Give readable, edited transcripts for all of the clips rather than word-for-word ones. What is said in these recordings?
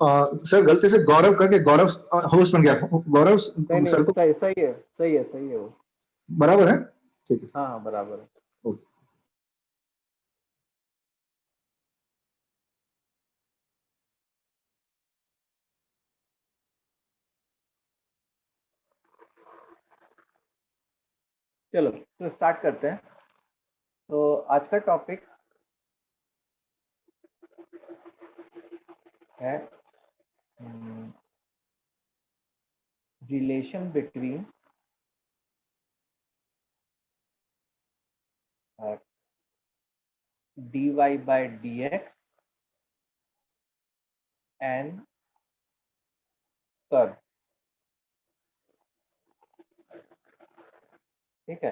Sir गलती से गौरव करके गौरव होस्ट बन गया। गौरव नहीं सर नहीं, को सही सही है, सही है, सही है वो। बराबर है। ठीक है। हाँ हाँ, बराबर है। ओके। चलो तो स्टार्ट करते हैं। तो आज का टॉपिक है relation between dy by dx and curve. ठीक है,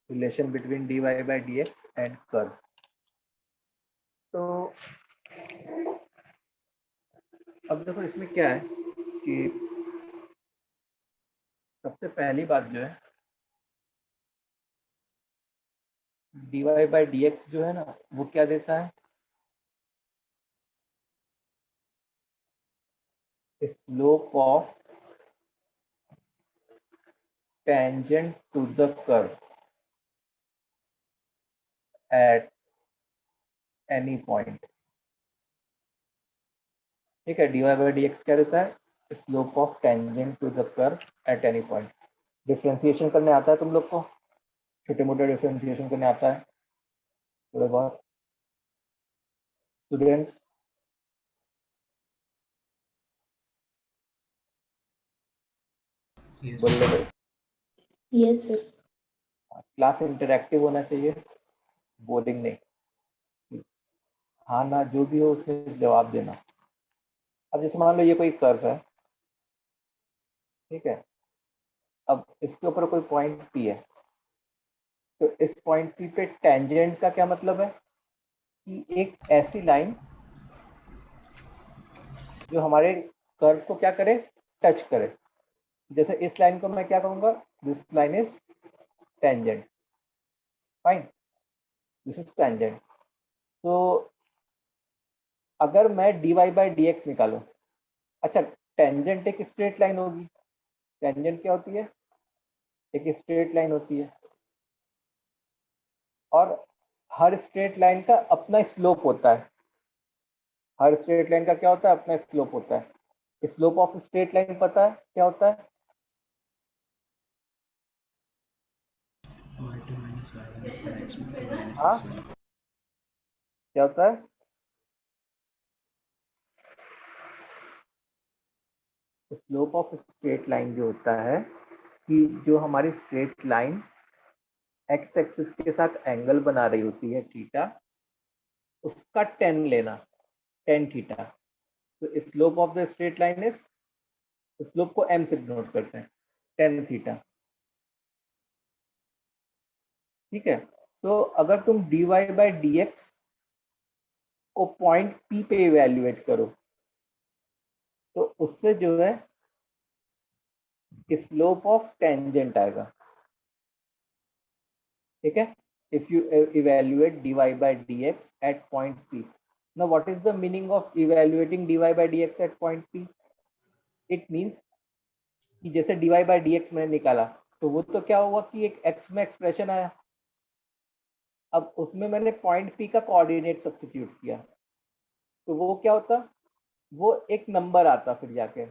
relation between dy by dx and curve. तो अब देखो इसमें क्या है कि सबसे पहली बात जो है, dy by dx जो है ना, वो क्या देता है? Slope of tangent to the curve at any point. ठीक है, dy by dx क्या देता है? Slope of tangent to the curve at any point. Differentiation करने आता है तुम लोग को? छोटे मोटे डिफरेंशिएशन करने आता है थोड़े बहुत स्टूडेंट्स? बोल लो भाई। Yes sir. क्लास इंटरैक्टिव होना चाहिए, बोरिंग नहीं। हाँ ना, जो भी हो उसमें जवाब देना। अब जैसे मान लो ये कोई कर्व है, ठीक है। अब इसके ऊपर कोई पॉइंट पी है, तो इस पॉइंट पी पे टेंजेंट का क्या मतलब है कि एक ऐसी लाइन जो हमारे कर्व को क्या करे, टच करे। जैसे इस लाइन को मैं क्या कहूँगा? This line is tangent. Fine, this is tangent. तो अगर मैं dy बाई डी एक्स निकालूं, अच्छा, टेंजेंट एक स्ट्रेट लाइन होगी। टेंजेंट क्या होती है? एक स्ट्रेट लाइन होती है, और हर स्ट्रेट लाइन का अपना स्लोप होता है। हर स्ट्रेट लाइन का क्या होता है? अपना स्लोप होता है। स्लोप ऑफ स्ट्रेट लाइन पता है क्या होता है? हाँ, क्या होता है? स्लोप ऑफ स्ट्रेट लाइन जो होता है कि जो हमारी स्ट्रेट लाइन एक्स एक्सिस के साथ एंगल बना रही होती है थीटा, उसका टेन लेना, टेन थीटा। तो slope of the straight line is, slope को एम से डिनोट करते हैं, टेन थीटा। ठीक है, तो अगर तुम dy बाई डी एक्स को पॉइंट P पे इवेल्युएट करो, तो उससे जो है स्लोप ऑफ टेंजेंट आएगा। ठीक है, if you evaluate dy by dx at point P. Now what is the meaning of evaluating dy by dx at point P? It means कि जैसे dy by dx मैंने निकाला, तो वो तो क्या हुआ कि एक x में एक्सप्रेशन आया। अब उसमें मैंने पॉइंट P का कोऑर्डिनेट सब्स्टिट्यूट किया, तो वो क्या होता? वो एक नंबर आता फिर जाके।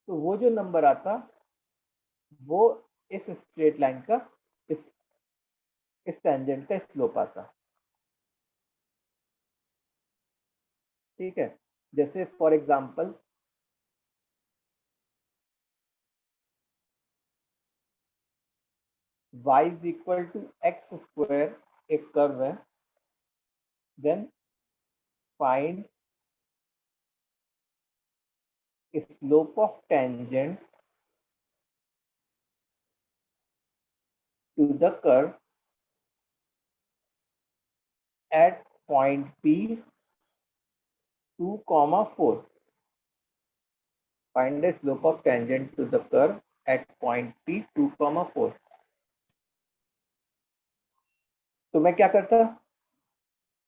तो वो जो नंबर आता, वो इस स्ट्रेट लाइन का, इस टेंजेंट का स्लोप आता। ठीक है, जैसे for example y is equal to x square एक कर्व है, then find slope of tangent to the curve at point P 2,4. Find the slope of tangent to the curve at point P 2,4. तो मैं क्या करता?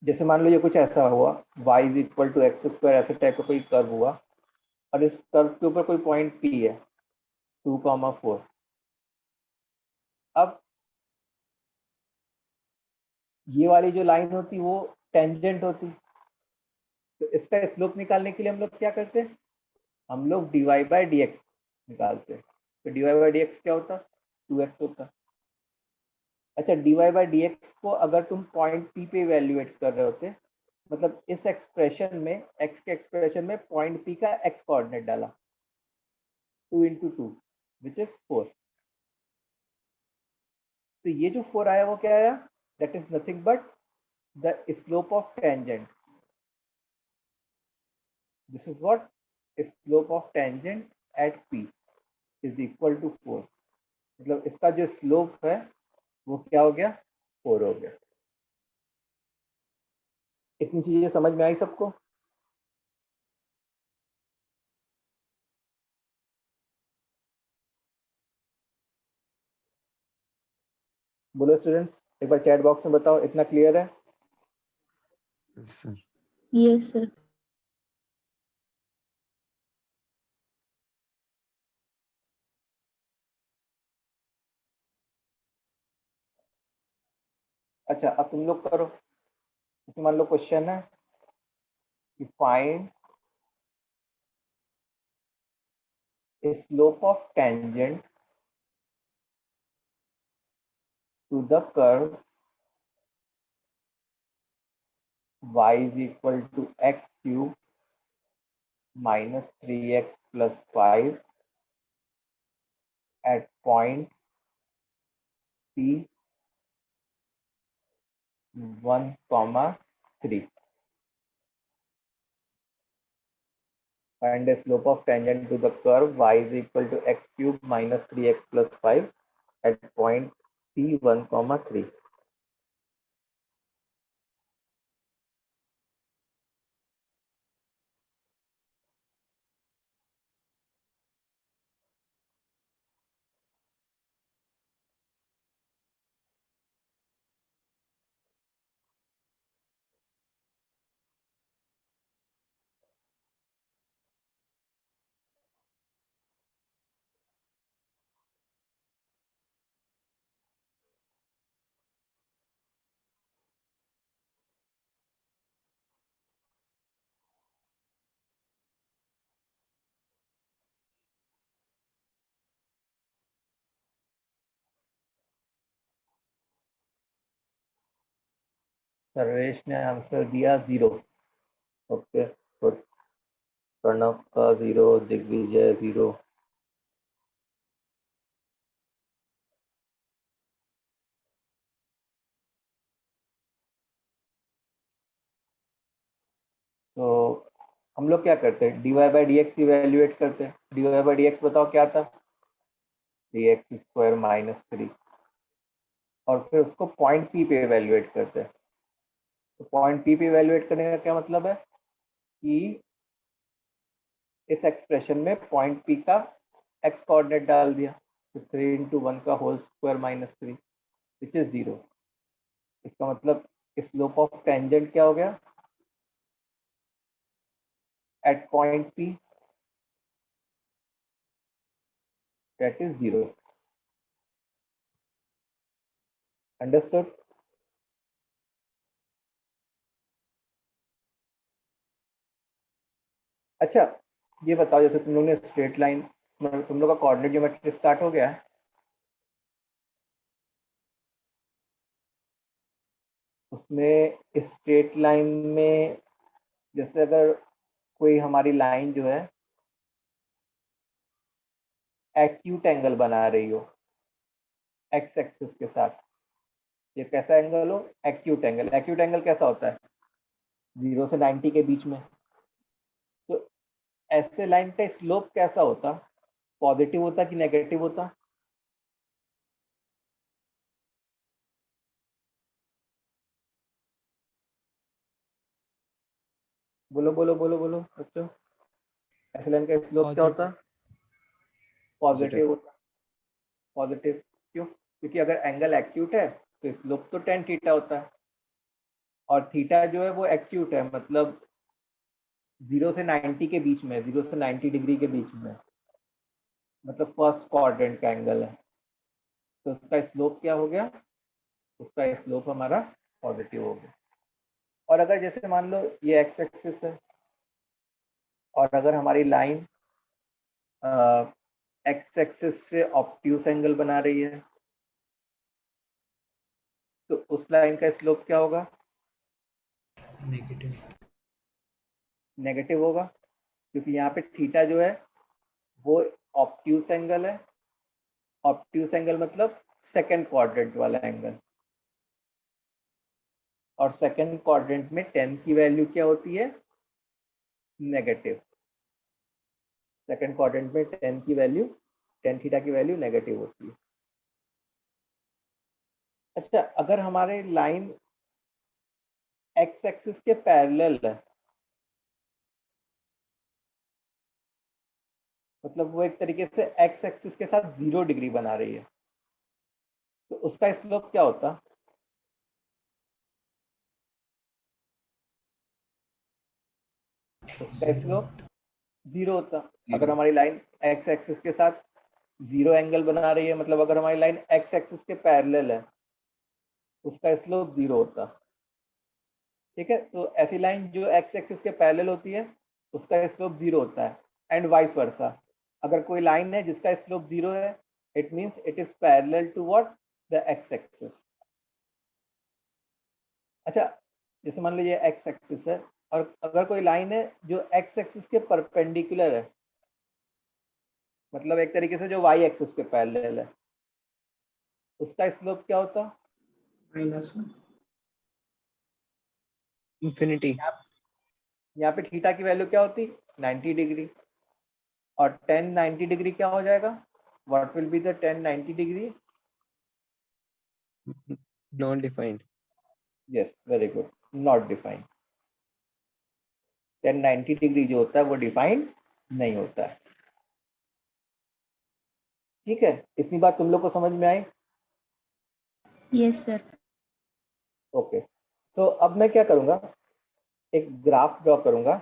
जैसे मान लो ये कुछ ऐसा हुआ, y is equal to x square, ऐसे टाइप का कोई कर्व हुआ, और इस कर्व के ऊपर कोई पॉइंट P है 2,4। अब ये वाली जो लाइन होती वो टेंजेंट होती, तो इसका स्लोप निकालने के लिए हम लोग क्या करते हैं, हम लोग dy बाई डी एक्स निकालते हैं। तो dy बाई डी एक्स क्या होता, 2x होता। अच्छा, dy बाई डी एक्स को अगर तुम पॉइंट P पे इवेल्युएट कर रहे होते, मतलब इस एक्सप्रेशन में, x के एक्सप्रेशन में पॉइंट P का x कोऑर्डिनेट डाला, 2 इंटू टू विच इज 4। तो ये जो 4 आया वो क्या आया, that is nothing but the slope of tangent. This is what, slope of tangent at P is equal to 4। मतलब इसका जो स्लोप है वो क्या हो गया, 4 हो गया। इतनी चीजें समझ में आई सबको? बोलो स्टूडेंट्स, एक बार चैट बॉक्स में बताओ, इतना क्लियर है? Sir Yes, sir. अच्छा, अब तुम लोग करो। जैसे मान लो क्वेश्चन है कि find slope of tangent to the curve y is equal to x cube minus 3x plus 5 at point P 1, 3. Find the slope of tangent to the curve y is equal to x cube minus 3x plus 5 at point P 1, 3. Sarvesh ने answer दिया 0। Okay, तो प्रणव का 0, दिग्विजय 0। तो हम लोग क्या करते हैं, dy by D x evaluate करते हैं। dy बाई डी एक्स बताओ क्या था, dx स्क्वायर माइनस 3, और फिर उसको पॉइंट P पे इवेल्युएट करते हैं। तो पॉइंट P पे इवेल्युएट करने का क्या मतलब है कि इस एक्सप्रेशन में पॉइंट P का x कोऑर्डिनेट डाल दिया, तो 3 इंटू 1 का whole square minus 3 which is 0। इसका मतलब स्लोप ऑफ टेंजेंट क्या हो गया, at point P, that is 0। Understood? अच्छा, ये बताओ, जैसे तुम लोग ने स्ट्रेट लाइन, तुम लोग का कोऑर्डिनेट ज्योमेट्री स्टार्ट हो गया है, उसमें स्ट्रेट लाइन में जैसे अगर कोई हमारी लाइन जो है एक्यूट एंगल बना रही हो एक्स एक्सिस के साथ, ये कैसा एंगल हो, एक्यूट एंगल। एक्यूट एंगल कैसा होता है, 0 से 90 के बीच में। तो ऐसे लाइन का स्लोप कैसा होता, पॉजिटिव होता कि नेगेटिव होता? बोलो बोलो बोलो बोलो बच्चों, ऐसे लाइन का स्लोप क्या होता, पॉजिटिव होता। पॉजिटिव क्यों, क्योंकि अगर एंगल एक्यूट है तो स्लोप तो tan थीटा होता है। और थीटा जो है वो एक्यूट है, मतलब 0 से 90 के बीच में, 0 से 90 डिग्री के बीच में, मतलब फर्स्ट क्वाड्रेंट का एंगल है। तो उसका स्लोप क्या हो गया, उसका स्लोप हमारा पॉजिटिव हो गया। और अगर जैसे मान लो ये एक्स एक्सिस है और अगर हमारी लाइन एक्स एक्सिस से ऑब्ट्यूस एंगल बना रही है, तो उस लाइन का स्लोप क्या होगा, नेगेटिव। नेगेटिव होगा, क्योंकि यहाँ पे थीटा जो है वो ऑब्ट्यूस एंगल है। ऑब्ट्यूस एंगल मतलब सेकंड क्वाड्रेंट वाला एंगल, और सेकंड क्वाड्रेंट में टेन की वैल्यू क्या होती है, नेगेटिव। सेकंड क्वाड्रेंट में टेन की वैल्यू, टेन थीटा की वैल्यू नेगेटिव होती है। अच्छा, अगर हमारे लाइन एक्स एक्सिस के पैरेलल है, मतलब वो एक तरीके से एक्स एक्सिस के साथ 0 डिग्री बना रही है, तो उसका स्लोप क्या होता, उसका स्लोप 0 होता। अगर हमारी लाइन एक्स एक्सिस के साथ 0 एंगल बना रही है, मतलब अगर हमारी लाइन एक्स एक्सिस के पैरेलल है, उसका स्लोप 0 होता। ठीक है, तो ऐसी लाइन जो एक्स एक्सिस के पैरेलल होती है उसका स्लोप 0 होता है, एंड वाइस वर्सा। अगर कोई लाइन है जिसका स्लोप 0 है, it means it is parallel to what, the X axis. अच्छा, जैसे मान लो ये एक्स एक्सिस है, और अगर कोई लाइन है जो एक्स एक्सिस के परपेंडिकुलर है, मतलब एक तरीके से जो वाई एक्सिस के पैरेलल है, उसका स्लोप क्या होता, -1 इंफिनिटी। यहाँ पे थीटा की वैल्यू क्या होती, 90 डिग्री, और टेन 90 डिग्री क्या हो जाएगा, what will be the ten 90 degree, not defined. Yes very good, not defined. Ten 90 degree जो होता है वो डिफाइंड नहीं होता है। ठीक है, इतनी बात तुम लोग को समझ में आई। Yes, sir. ओके, तो अब मैं क्या करूंगा, एक ग्राफ ड्रॉ करूंगा।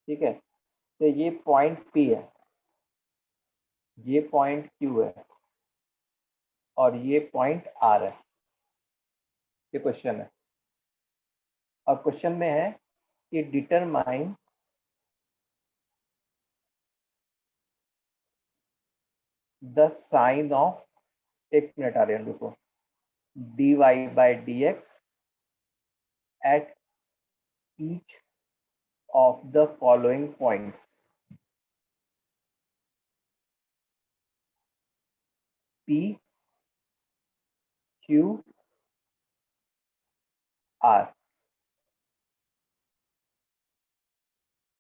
ठीक है, तो ये पॉइंट P है, ये पॉइंट Q है, और ये पॉइंट R है। ये क्वेश्चन है, और क्वेश्चन में है कि डिटरमाइन द साइन ऑफ, एक मिनट आ रहे हैं रुको, dy by dx at each of the following points, P, Q, R।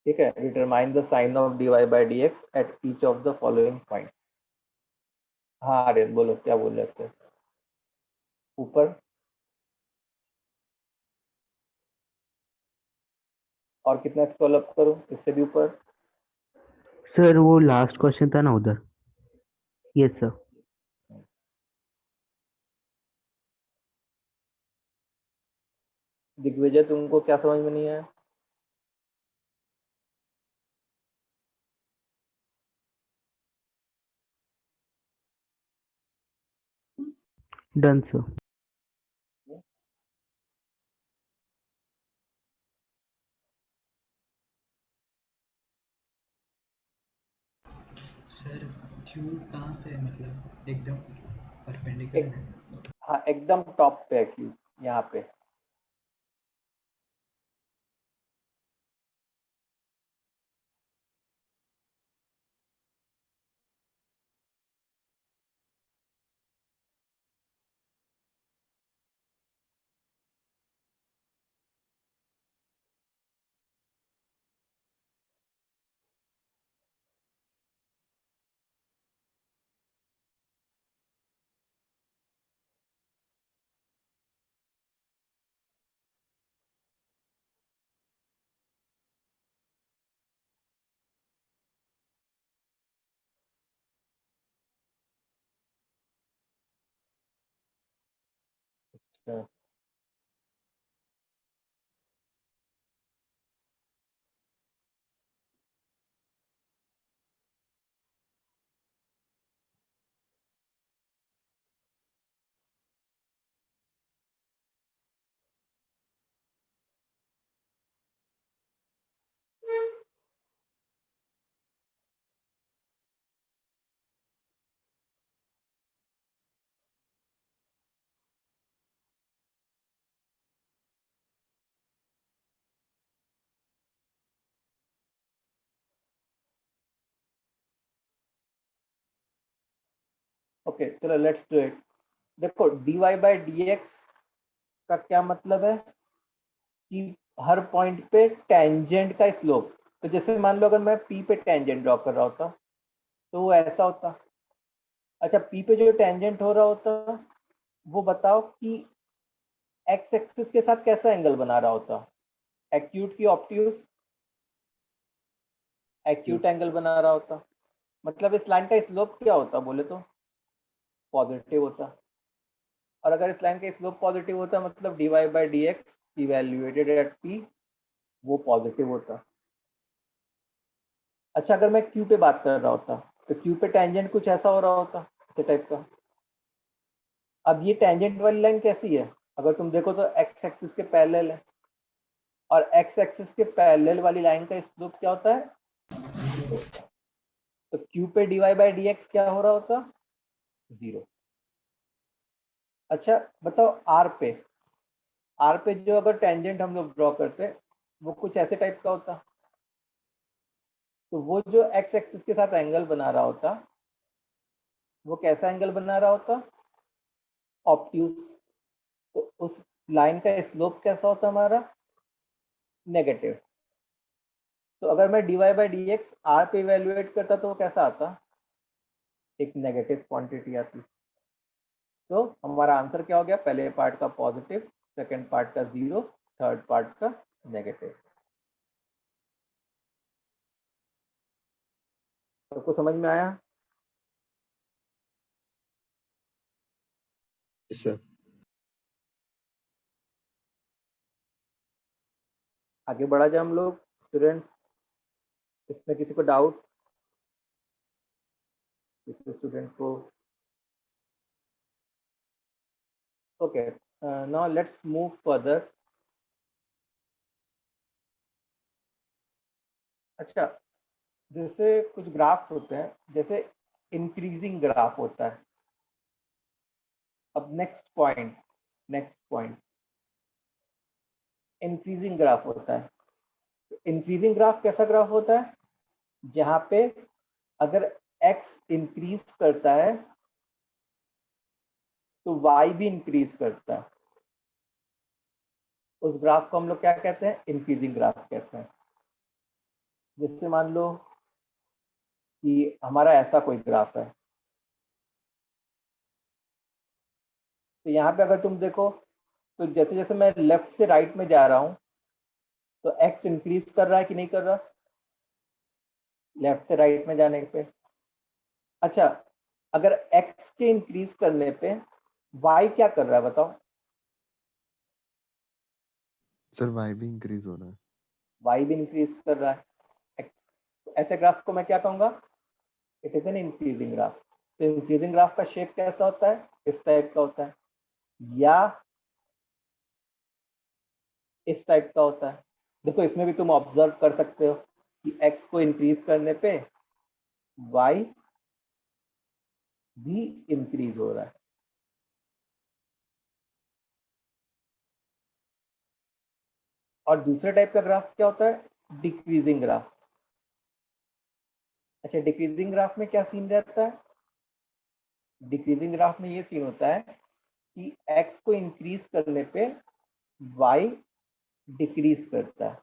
ठीक है, determine the sign of dy by dx at each of the following points। हाँ अरे बोलो क्या बोल रहे थे, ऊपर और कितना स्क्रॉल अप करूं, इससे भी ऊपर, सर वो लास्ट क्वेश्चन था ना उधर। Yes sir. दिग्विजय तुमको क्या समझ में नहीं आया, डन सर। सर क्यू कहाँ पे है, मतलब एकदम परपेंडिकुलर एक, है? हाँ एकदम टॉप पे है Q, यहाँ पे। अच्छा, ओके चलो लेट्स डू इट। देखो dy बाई dx का क्या मतलब है कि हर पॉइंट पे टेंजेंट का स्लोप। तो जैसे मान लो अगर मैं p पे टेंजेंट ड्रॉ कर रहा होता तो वो ऐसा होता। अच्छा p पे जो टेंजेंट हो रहा होता वो बताओ कि x एक्सिस के साथ कैसा एंगल बना रहा होता, एक्यूट की ऑब्ट्यूज? एक्यूट एंगल बना रहा होता। मतलब इस लाइन का स्लोप क्या होता बोले तो पॉजिटिव होता। और अगर इस लाइन का स्लोप पॉजिटिव होता मतलब dy by D X evaluated at p वो पॉजिटिव होता। अच्छा अगर मैं q पे बात कर रहा होता तो q पे टेंजेंट कुछ ऐसा हो रहा होता, इस टाइप का। अब ये टेंजेंट वाली लाइन कैसी है, अगर तुम देखो तो x एक्सिस के पैरेलल है, और x एक्सिस के पैरेलल वाली लाइन का स्लोप क्या होता है? जीरो होता है। तो q पे dy बाई डी एक्स क्या हो रहा होता? जीरो। अच्छा बताओ r पे जो अगर टेंजेंट हम लोग ड्रॉ करते वो कुछ ऐसे टाइप का होता। तो वो जो x एक्सिस के साथ एंगल बना रहा होता वो कैसा एंगल बना रहा होता? ऑब्ट्यूज। तो उस लाइन का स्लोप कैसा होता हमारा? नेगेटिव। तो अगर मैं dy by D X R पे इवेल्युएट करता तो वो कैसा आता? एक नेगेटिव क्वांटिटी आती। तो हमारा आंसर क्या हो गया? पहले पार्ट का पॉजिटिव, सेकंड पार्ट का जीरो, थर्ड पार्ट का नेगेटिव। सबको समझ में आया? Yes, sir. आगे बढ़ा जाए हम लोग स्टूडेंट्स। इसमें किसी को डाउट? किसी स्टूडेंट को? Okay now let's move further. अच्छा जैसे कुछ ग्राफ्स होते हैं, जैसे इंक्रीजिंग ग्राफ होता है। अब नेक्स्ट पॉइंट इंक्रीजिंग ग्राफ होता है। इंक्रीजिंग ग्राफ कैसा ग्राफ होता है? जहां पे अगर x इंक्रीज करता है तो y भी इंक्रीज करता है। उस ग्राफ को हम लोग क्या कहते हैं? इंक्रीजिंग ग्राफ कहते हैं। जैसे मान लो कि हमारा ऐसा कोई ग्राफ है, तो यहाँ पे अगर तुम देखो तो जैसे जैसे मैं लेफ्ट से राइट में जा रहा हूँ तो x इंक्रीज कर रहा है कि नहीं कर रहा लेफ्ट से राइट में जाने पे? अच्छा अगर x के इंक्रीज करने पे y क्या कर रहा है बताओ? सर वाई भी इंक्रीज हो रहा है। y भी इंक्रीज कर रहा है। तो ऐसे ग्राफ को मैं क्या कहूँगा? It is an increasing graph. तो इंक्रीजिंग ग्राफ का शेप कैसा होता है? इस टाइप का होता है या इस टाइप का होता है। देखो इसमें भी तुम ऑब्जर्व कर सकते हो कि x को इंक्रीज करने पे y भी इंक्रीज हो रहा है। और दूसरे टाइप का ग्राफ क्या होता है? Decreasing graph. अच्छा डिक्रीजिंग ग्राफ में क्या सीन रहता है? डिक्रीजिंग ग्राफ में ये सीन होता है कि x को इंक्रीज करने पे y डिक्रीज करता है।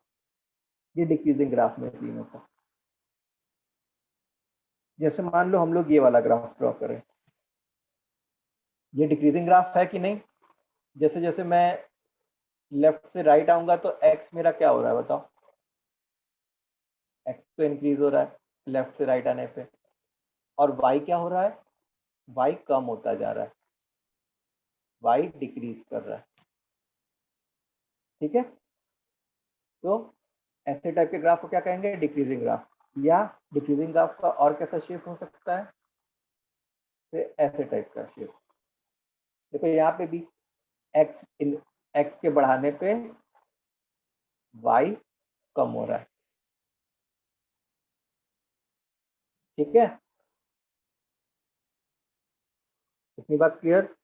ये डिक्रीजिंग ग्राफ में सीन होता है। जैसे मान लो हम लोग ये वाला ग्राफ ड्रॉ करें, ये डिक्रीजिंग ग्राफ है कि नहीं? जैसे जैसे मैं लेफ्ट से राइट आऊंगा तो x मेरा क्या हो रहा है बताओ? x तो इंक्रीज हो रहा है लेफ्ट से राइट आने पे, और y क्या हो रहा है? y कम होता जा रहा है। y डिक्रीज कर रहा है। ठीक है, तो ऐसे टाइप के ग्राफ को क्या कहेंगे? Decreasing graph. या डिक्रीजिंग ग्राफ का और कैसा शेप हो सकता है? फिर ऐसे टाइप का शेप। देखो यहाँ पे भी x के बढ़ाने पे y कम हो रहा है। ठीक है, इतनी बात क्लियर?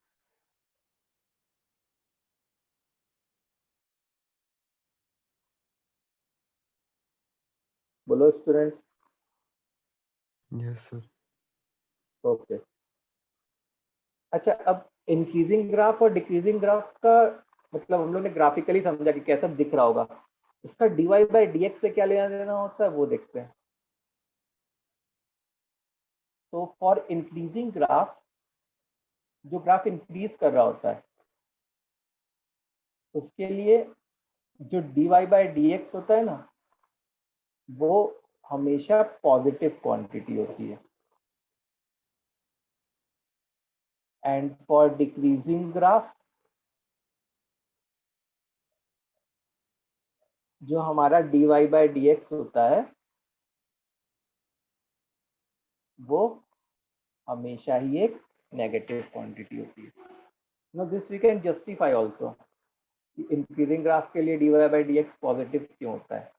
बोलो स्टूडेंट्स। Yes, sir. ओके, अच्छा, अब इंक्रीजिंग ग्राफ और डिक्रीजिंग ग्राफ का मतलब हम लोग ने ग्राफिकली समझा कि कैसा दिख रहा होगा। इसका dy बाई dx से क्या लेना देना होता है वो देखते हैं। तो फॉर इंक्रीजिंग ग्राफ, जो ग्राफ इंक्रीज कर रहा होता है उसके लिए जो dy बाई dx होता है ना, वो हमेशा पॉजिटिव क्वांटिटी होती है। एंड फॉर डिक्रीजिंग ग्राफ, जो हमारा dy बाई dx होता है वो हमेशा ही एक नेगेटिव क्वांटिटी होती है। Now this we can justify also, increasing graph के लिए dy बाई dx पॉजिटिव क्यों होता है।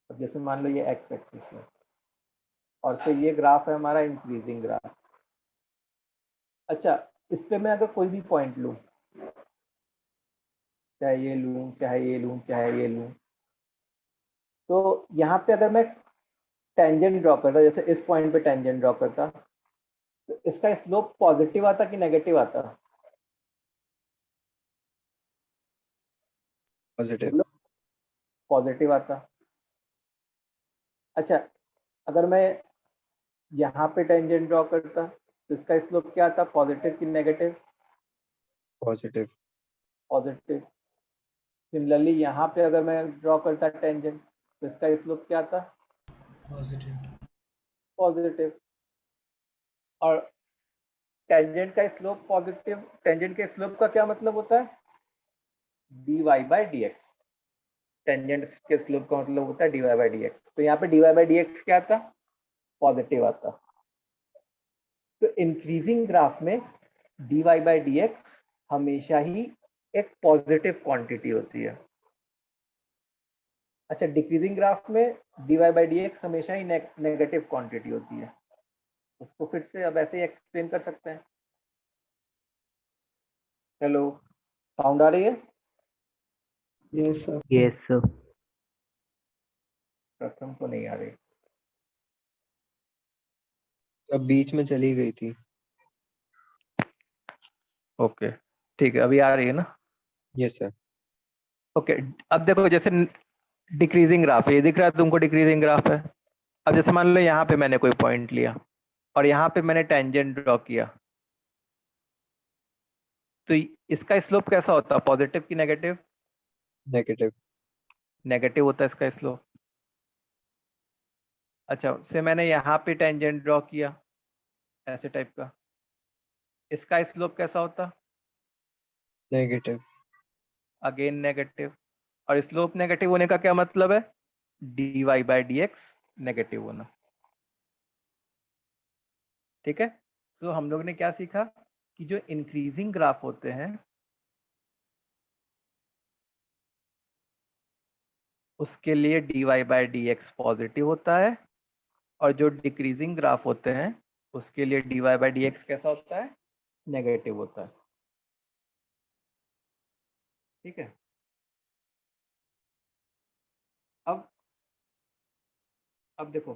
अब जैसे मान लो ये x एक्सिस है और फिर ये ग्राफ है हमारा इंक्रीजिंग ग्राफ। अच्छा, इस पे मैं अगर कोई भी पॉइंट लूँ, चाहे ये लूँ चाहे ये लूँ चाहे ये लूँ, तो यहाँ पे अगर मैं टेंजेंट ड्रॉ करता, जैसे इस पॉइंट पे टेंजेंट ड्रॉ करता, तो इसका स्लोप पॉजिटिव आता कि नेगेटिव आता? पॉजिटिव। पॉजिटिव आता। अच्छा, अगर मैं यहाँ पे टेंजेंट ड्रॉ करता तो इसका स्लोप क्या आता? पॉजिटिव कि नेगेटिव? पॉजिटिव। पॉजिटिव। सिमिलरली यहाँ पे अगर मैं ड्रॉ करता टेंजेंट तो इसका स्लोप क्या आता? पॉजिटिव। पॉजिटिव। और टेंजेंट का स्लोप पॉजिटिव, टेंजेंट के स्लोप का क्या मतलब होता है? dy by dx। टेंजेंट के स्लोप का मतलब होता है dy बाई dx। तो यहाँ पे dy बाई dx क्या आता? पॉजिटिव आता। तो इंक्रीजिंग ग्राफ में dy बाई dx हमेशा ही एक पॉजिटिव क्वांटिटी होती है। अच्छा, डिक्रीजिंग ग्राफ में dy बाई dx हमेशा ही नेगेटिव क्वांटिटी होती है। उसको फिर से अब ऐसे ही एक्सप्लेन कर सकते हैं। हेलो, साउंड आ रही है? Yes, sir. Yes sir. प्रथम को नहीं आ रही। अब बीच में चली गई थी। ओके, ठीक है, अभी आ रही है ना? Yes sir. ओके, अब देखो जैसे डिक्रीजिंग ग्राफ है, ये दिख रहा है तुमको डिक्रीजिंग ग्राफ है। अब जैसे मान लो यहाँ पे मैंने कोई पॉइंट लिया और यहाँ पे मैंने टेंजेंट ड्रॉ किया, तो इसका स्लोप कैसा होता है? पॉजिटिव कि नेगेटिव? नेगेटिव। नेगेटिव होता है इसका स्लोप। अच्छा, से मैंने यहाँ पे टेंजेंट ड्रॉ किया ऐसे टाइप का, इसका स्लोप कैसा होता? नेगेटिव। Again negative. और स्लोप नेगेटिव होने का क्या मतलब है? dy बाई dx नेगेटिव होना। ठीक है, तो हम लोग ने क्या सीखा कि जो इंक्रीजिंग ग्राफ होते हैं उसके लिए dy बाई dx पॉजिटिव होता है, और जो डिक्रीजिंग ग्राफ होते हैं उसके लिए dy बाई dx कैसा होता है? नेगेटिव होता है। ठीक है, अब देखो,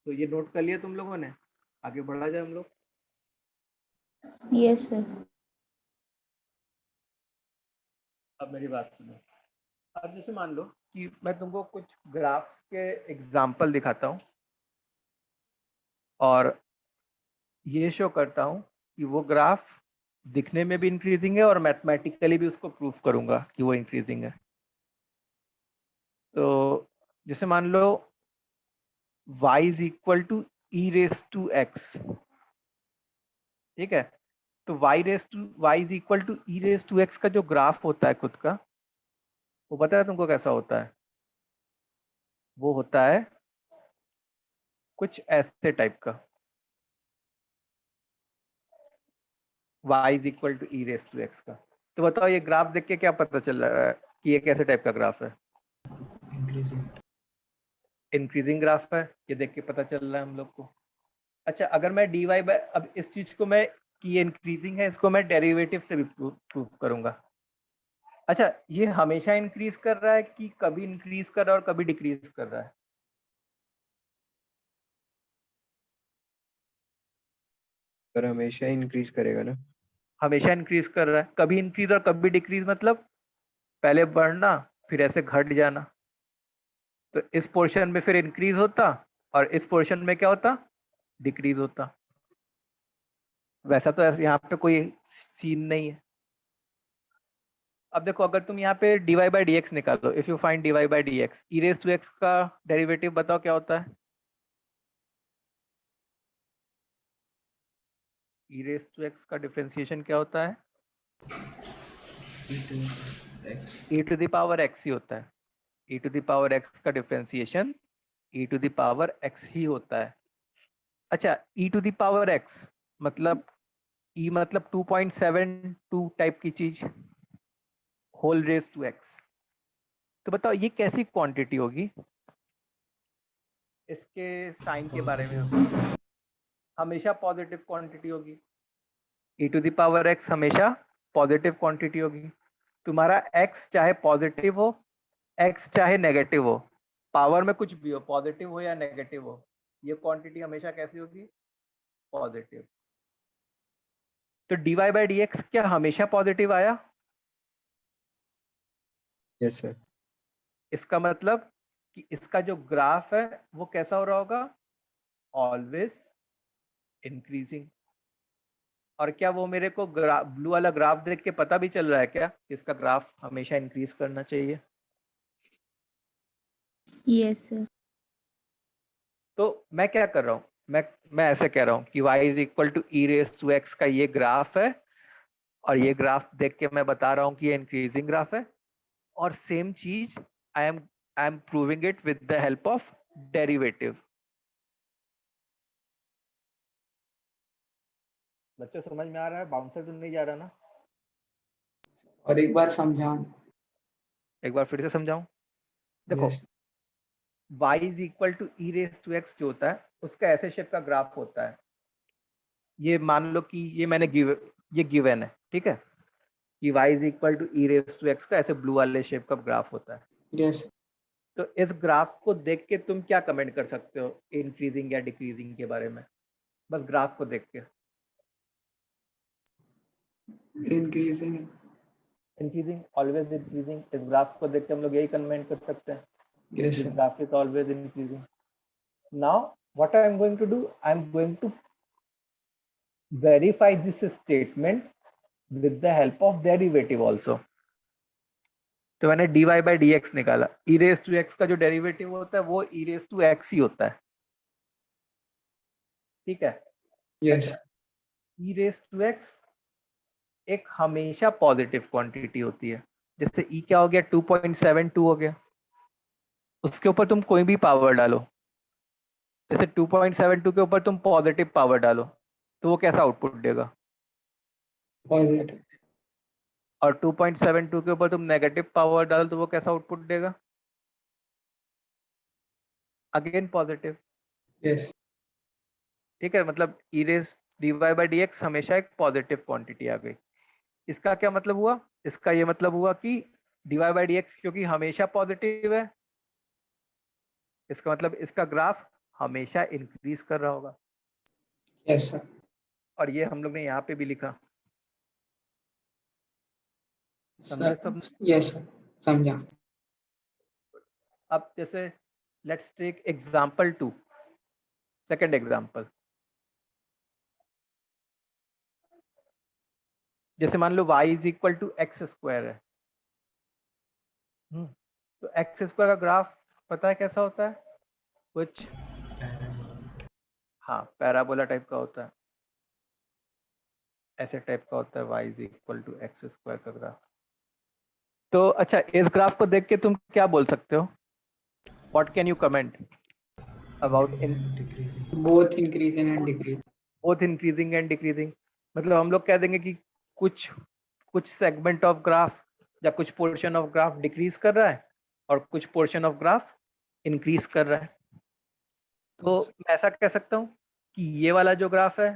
तो ये नोट कर लिया तुम लोगों ने? आगे बढ़ा जाए हम लोग। Yes sir. अब मेरी बात सुनो। अब जैसे मान लो कि मैं तुमको कुछ ग्राफ्स के एग्जाम्पल दिखाता हूँ और ये शो करता हूँ कि वो ग्राफ दिखने में भी इंक्रीजिंग है और मैथमेटिकली भी उसको प्रूफ करूंगा कि वो इंक्रीजिंग है। तो जैसे मान लो y is equal to E raise to x, ठीक है, तो y is equal to E raise to x का जो ग्राफ होता है खुद का, वो पता है तुमको कैसा होता है? वो होता है कुछ ऐसे टाइप का, y is equal to E raise to x का। तो बताओ ये ग्राफ देख के क्या पता चल रहा है कि ये कैसे टाइप का ग्राफ है? इंक्रीजिंग। इंक्रीजिंग ग्राफ है, ये देख के पता चल रहा है हम लोग को। अच्छा, अगर मैं dy बाय, अब इस चीज को मैं कि ये इंक्रीजिंग है, इसको मैं डेरिवेटिव से भी प्रूव करूंगा। अच्छा, ये हमेशा इंक्रीज कर रहा है कि कभी इंक्रीज कर रहा है और कभी डिक्रीज कर रहा है? पर हमेशा इंक्रीज करेगा ना। हमेशा इंक्रीज कर रहा है, कभी इंक्रीज और कभी डिक्रीज, मतलब पहले बढ़ना फिर ऐसे घट जाना। तो इस पोर्शन में फिर इंक्रीज होता और इस पोर्शन में क्या होता? डिक्रीज होता। वैसा तो यहाँ पे कोई सीन नहीं है। अब देखो, अगर तुम यहाँ पे dy बाई डी एक्स निकालो, if you find dy by D x, e raise to x का डेरिवेटिव बताओ क्या होता है? ई रेस टू एक्स का डिफरेंशिएशन क्या होता है? e to x e to the power x ही होता है। e to the power x का differentiation e to the power x ही होता है। अच्छा, e to the power x मतलब e मतलब 2.72 टाइप की चीज, होल रेस टू x। तो बताओ ये कैसी क्वांटिटी होगी? इसके साइन के बारे में पॉजिटिव। हमेशा पॉजिटिव क्वांटिटी होगी। e to the power x हमेशा पॉजिटिव क्वांटिटी होगी। तुम्हारा x चाहे पॉजिटिव हो, x चाहे नेगेटिव हो, पावर में कुछ भी हो, पॉजिटिव हो या नेगेटिव हो, ये क्वांटिटी हमेशा कैसी होगी? पॉजिटिव। तो dy बाई डी एक्स क्या हमेशा पॉजिटिव आया? Yes sir. इसका मतलब कि इसका जो ग्राफ है वो कैसा हो रहा होगा? Always increasing. और क्या वो मेरे को ब्लू वाला ग्राफ देख के पता भी चल रहा है क्या कि इसका ग्राफ हमेशा इंक्रीज करना चाहिए? Yes, sir. तो मैं क्या कर रहा हूँ, मैं ऐसे कह रहा हूँ कि y is equal to E raise to x का ये ग्राफ है, और ये ग्राफ देख के मैं बता रहा हूँ कि ये इंक्रीजिंग ग्राफ है। और सेम चीज I am proving it with the help of derivative. बच्चों समझ में आ रहा है? बाउंसर तो नहीं जा रहा ना? और एक बार समझाओ। एक बार फिर से समझाऊं। देखो, yes y is equal to E raise to x जो होता है उसका ऐसे शेप का ग्राफ होता है। ये मान लो कि ये गिवन है, ठीक है, कि y is equal to E raise to x का ऐसे ब्लू वाले शेप का ग्राफ होता है। यस तो इस ग्राफ को देख के तुम क्या कमेंट कर सकते हो इंक्रीजिंग या डिक्रीजिंग के बारे में? बस ग्राफ को देख के। इंक्रीजिंग। इंक्रीजिंग, ऑलवेज इंक्रीजिंग, इस ग्राफ को देख के हम लोग यही कमेंट कर सकते हैं, yes this graph is always increasing. Now what I am going to do, I am going to verify this statement with the help of derivative also। तो मैंने dy बाई डी एक्स निकाला, ई raise to x का जो derivative होता है वो e raise to x ही होता है, ठीक है। Yes e raise to x एक हमेशा पॉजिटिव क्वांटिटी होती है। जैसे ई क्या हो गया? 2.72 हो गया। उसके ऊपर तुम कोई भी पावर डालो, जैसे 2.72 के ऊपर तुम पॉजिटिव पावर डालो तो वो कैसा आउटपुट देगा? पॉजिटिव। और 2.72 के ऊपर तुम नेगेटिव पावर डालो तो वो कैसा आउटपुट देगा? Again positive. यस ठीक है, मतलब ई रेस dy बाई डी एक्स हमेशा एक पॉजिटिव क्वांटिटी आ गई। इसका क्या मतलब हुआ? इसका ये मतलब हुआ कि dy बाई डी एक्स क्योंकि हमेशा पॉजिटिव है, इसका मतलब इसका ग्राफ हमेशा इंक्रीज कर रहा होगा। Yes sir. और ये हम लोग ने यहाँ पे भी लिखा, समझे सब? यस सर, समझा। अब जैसे let's take example 2, second example. जैसे मान लो y is equal to x square है, तो एक्स स्क्वायर का ग्राफ पता है कैसा होता है? कुछ पैराबोला। हाँ पैराबोला टाइप का होता है, ऐसे टाइप का होता है, y is equal to x square का ग्राफ। तो अच्छा, इस ग्राफ को देख के तुम क्या बोल सकते हो? What can you comment about in decreasing. Both increasing and decreasing. Both increasing and decreasing? मतलब हम लोग कह देंगे कि कुछ कुछ सेगमेंट ऑफ ग्राफ या कुछ पोर्शन ऑफ ग्राफ डिक्रीज कर रहा है और कुछ पोर्शन ऑफ ग्राफ इंक्रीज कर रहा है। तो मैं ऐसा कह सकता हूँ कि ये वाला जो ग्राफ है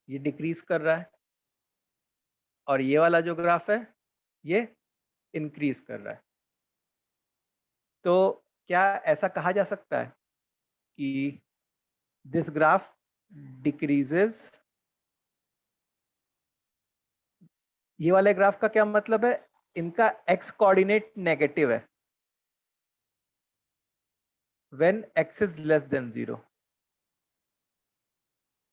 ये डिक्रीज कर रहा है और ये वाला जो ग्राफ है ये इंक्रीज कर रहा है। तो क्या ऐसा कहा जा सकता है कि दिस ग्राफ डिक्रीजेस? ये वाले ग्राफ का क्या मतलब है? इनका एक्स कोऑर्डिनेट नेगेटिव है when x is less than 0,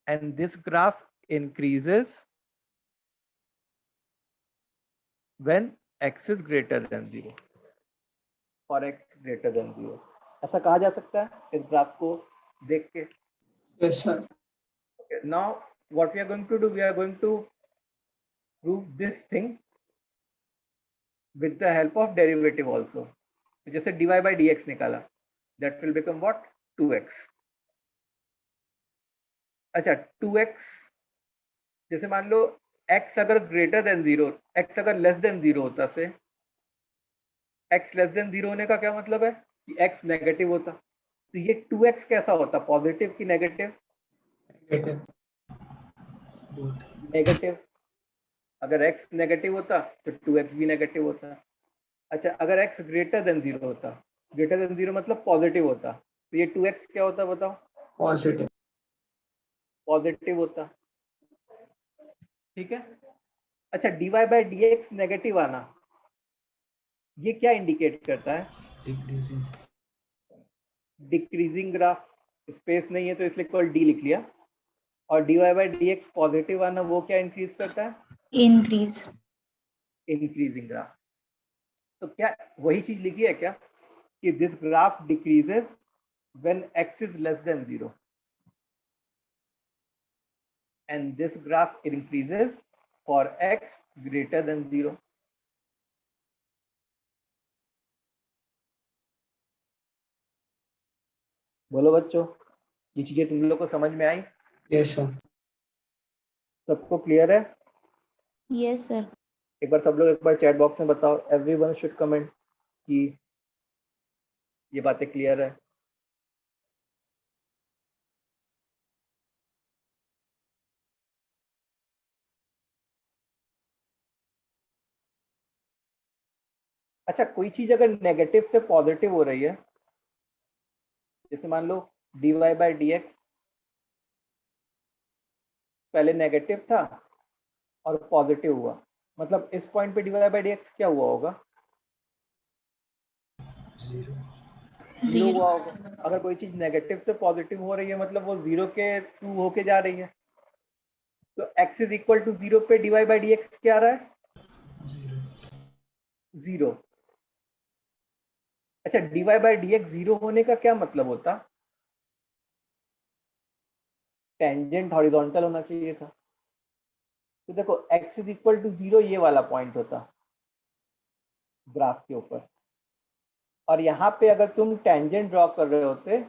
and this graph increases when x is greater than 0 or x greater than 0। ऐसा कहा जा सकता है इस ग्राफ को देख के। Yes, sir. Okay, now what we are going to do, we are going to prove this thing with the help of derivative also। जैसे dy by dx निकाला, that will become what? 2x। अच्छा 2x, जैसे मान लो x अगर greater than 0, x अगर less than 0 होता से, x less than 0 होने का क्या मतलब है कि x नेगेटिव होता। तो ये 2x कैसा होता? पॉजिटिव की नेगेटिव? Negative. बोथ। नेगेटिव। अगर x नेगेटिव होता तो 2x भी नेगेटिव होता। अच्छा अगर x ग्रेटर देन 0 होता, ग्रेटर देन 0 मतलब पॉजिटिव होता, तो ये 2x क्या होता बताओ? Positive. पॉजिटिव होता। ठीक है। अच्छा dy by dx नेगेटिव आना, ये क्या इंडिकेट करता है? डिक्रीजिंग। Decreasing graph. स्पेस नहीं है तो इसलिए केवल डी लिख लिया। और dy by dx पॉजिटिव आना वो क्या इंक्रीज करता है? Increase. Increasing graph. तो क्या वही चीज लिखी है क्या कि this graph decreases when x is less than 0 and this graph increases for x greater than 0। बोलो बच्चों, ये चीजें तुम लोग को समझ में आई? Yes, sir. सबको क्लियर है? Yes, sir. एक बार सब लोग एक बार चैट बॉक्स में बताओ, एवरीवन शुड कमेंट कि ये बातें क्लियर है। अच्छा कोई चीज अगर नेगेटिव से पॉजिटिव हो रही है, जैसे मान लो dy by dx पहले नेगेटिव था और पॉजिटिव हुआ, मतलब इस पॉइंट पे dy by dx क्या हुआ होगा? जीरो। Zero Zero. हुआ होगा। अगर कोई चीज नेगेटिव से पॉजिटिव हो रही है मतलब वो जीरो के थ्रू होके जा रही है। तो x इज इक्वल टू 0 पे dy by dx क्या आ रहा है? जीरो। 0। अच्छा dy by dx 0 होने का क्या मतलब होता? टेंजेंट हॉरिजॉन्टल होना चाहिए था। तो देखो x इज इक्वल टू 0 ये वाला पॉइंट होता ग्राफ के ऊपर, और यहाँ पे अगर तुम टेंजेंट ड्रॉ कर रहे होते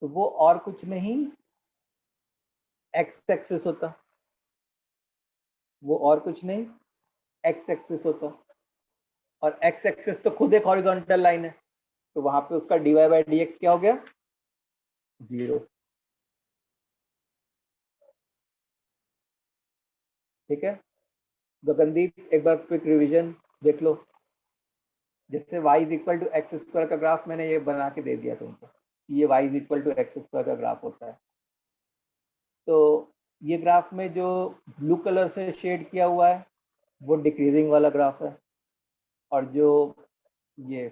तो वो और कुछ नहीं x एक्सिस होता, वो और कुछ नहीं x एक्सिस होता, और x एक्सिस तो खुद एक हॉरिजॉन्टल लाइन है, तो वहां पे उसका dy by dx क्या हो गया? 0। ठीक है गगनदीप, एक बार क्विक रिवीजन देख लो। जैसे y is equal to x square का ग्राफ मैंने ये बना के दे दिया तुमको, ये y is equal to x square का ग्राफ होता है। तो ये ग्राफ में जो ब्लू कलर से शेड किया हुआ है वो डिक्रीजिंग वाला ग्राफ है, और जो ये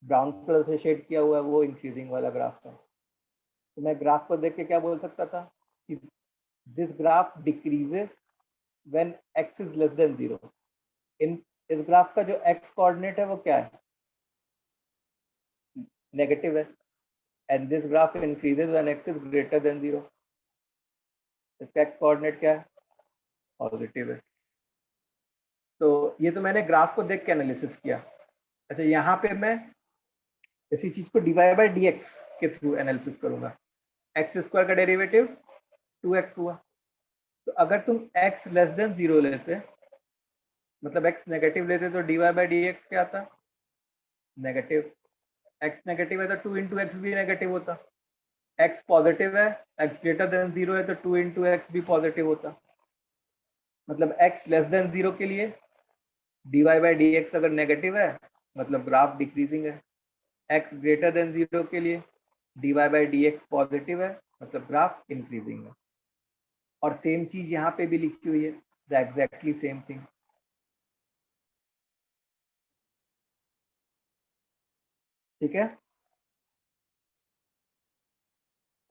ब्राउन कलर से शेड किया हुआ है वो इंक्रीजिंग वाला ग्राफ है। तो मैं ग्राफ को देख के क्या बोल सकता था कि this graph decreases when x is less than 0 इन इस ग्राफ का जो एक्स कोऑर्डिनेट है वो क्या है, नेगेटिव है, and this graph increases when x is greater than 0। इसका एक्स कोऑर्डिनेट क्या है, पॉजिटिव है। तो ये तो मैंने ग्राफ को देख के एनालिसिस किया। अच्छा, यहाँ पे मैं इसी चीज को dy बाई डी एक्स के थ्रू एनालिसिस करूंगा। एक्स स्क्वायर का डेरिवेटिव 2x हुआ, तो अगर तुम x लेस देन 0 लेते, मतलब x नेगेटिव लेते, तो dy बाई डी एक्स क्या आता, नेगेटिव। x नेगेटिव है तो 2 इंटू एक्स भी नेगेटिव होता, x पॉजिटिव है, x ग्रेटर देन 0 है तो 2 इंटू एक्स भी पॉजिटिव होता। मतलब x लेस देन 0 के लिए dy बाई डी एक्स अगर नेगेटिव है मतलब ग्राफ डिक्रीजिंग है, x ग्रेटर देन 0 के लिए dy by D x positive है मतलब ग्राफ इंक्रीजिंग है। और सेम चीज यहाँ पे भी लिखी हुई है, द एग्जैक्टली सेम थिंग। ठीक है,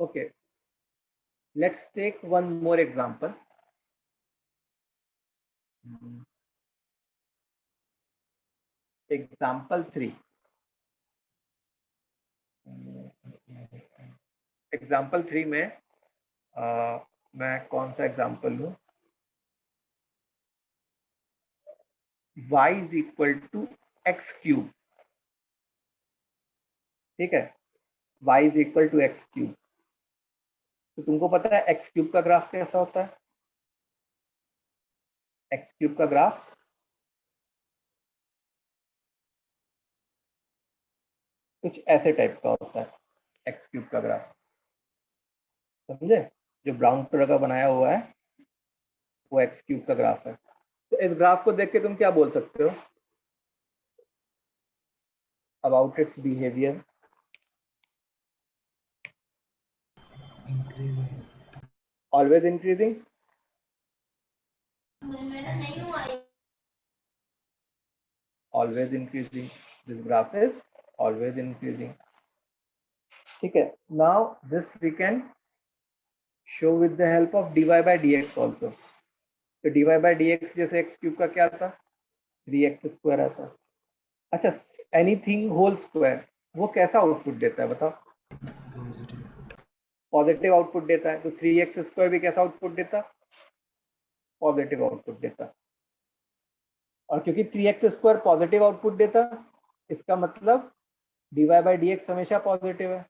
okay, let's take one more example. Example 3। Example 3 में मैं कौन सा एग्जांपल लूं, y is equal to x cube. ठीक है, y is equal to x cube. तो तुमको पता है एक्स क्यूब का ग्राफ कैसा होता है, एक्स क्यूब का ग्राफ कुछ ऐसे टाइप का होता है। एक्स क्यूब का ग्राफ समझे, जो ब्राउन कलर का बनाया हुआ है वो एक्स क्यूब का ग्राफ है। तो इस ग्राफ को देख के तुम क्या बोल सकते हो about its behaviour, increasing. Always increasing, always increasing, this graph is always increasing. ठीक है, now this we can show with the help of dy by D x also. तो dy बाई डी एक्स जैसे x cube का क्या आता, 3x square आता। अच्छा, anything whole square वो कैसा आउटपुट देता है बताओ, पॉजिटिव। पॉजिटिव आउटपुट देता है। तो 3x स्क्वायर भी कैसा आउटपुट देता, पॉजिटिव आउटपुट देता। और क्योंकि 3x स्क्वायर पॉजिटिव आउटपुट देता, इसका मतलब dy बाई डी एक्स हमेशा पॉजिटिव है।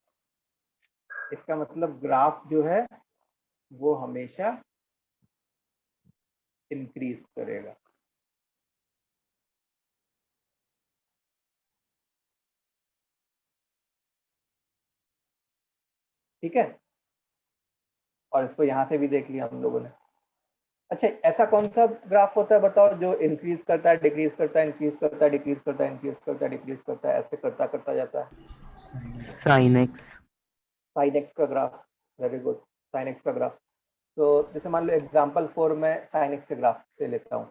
इसका मतलब ग्राफ जो है वो हमेशा इंक्रीज करेगा। ठीक है, और इसको यहां से भी देख लिया हम लोगों ने। अच्छा, ऐसा कौन सा ग्राफ होता है बताओ जो इंक्रीज करता है, डिक्रीज करता है, इंक्रीज करता है, डिक्रीज करता है, इंक्रीज करता है, डिक्रीज करता है, ऐसे करता करता जाता है। Sine x. साइन एक्स का graph, very good, sine x का ग्राफ। तो जैसे मान लो एग्जांपल 4 में साइन एक्स के ग्राफ से लेता हूँ,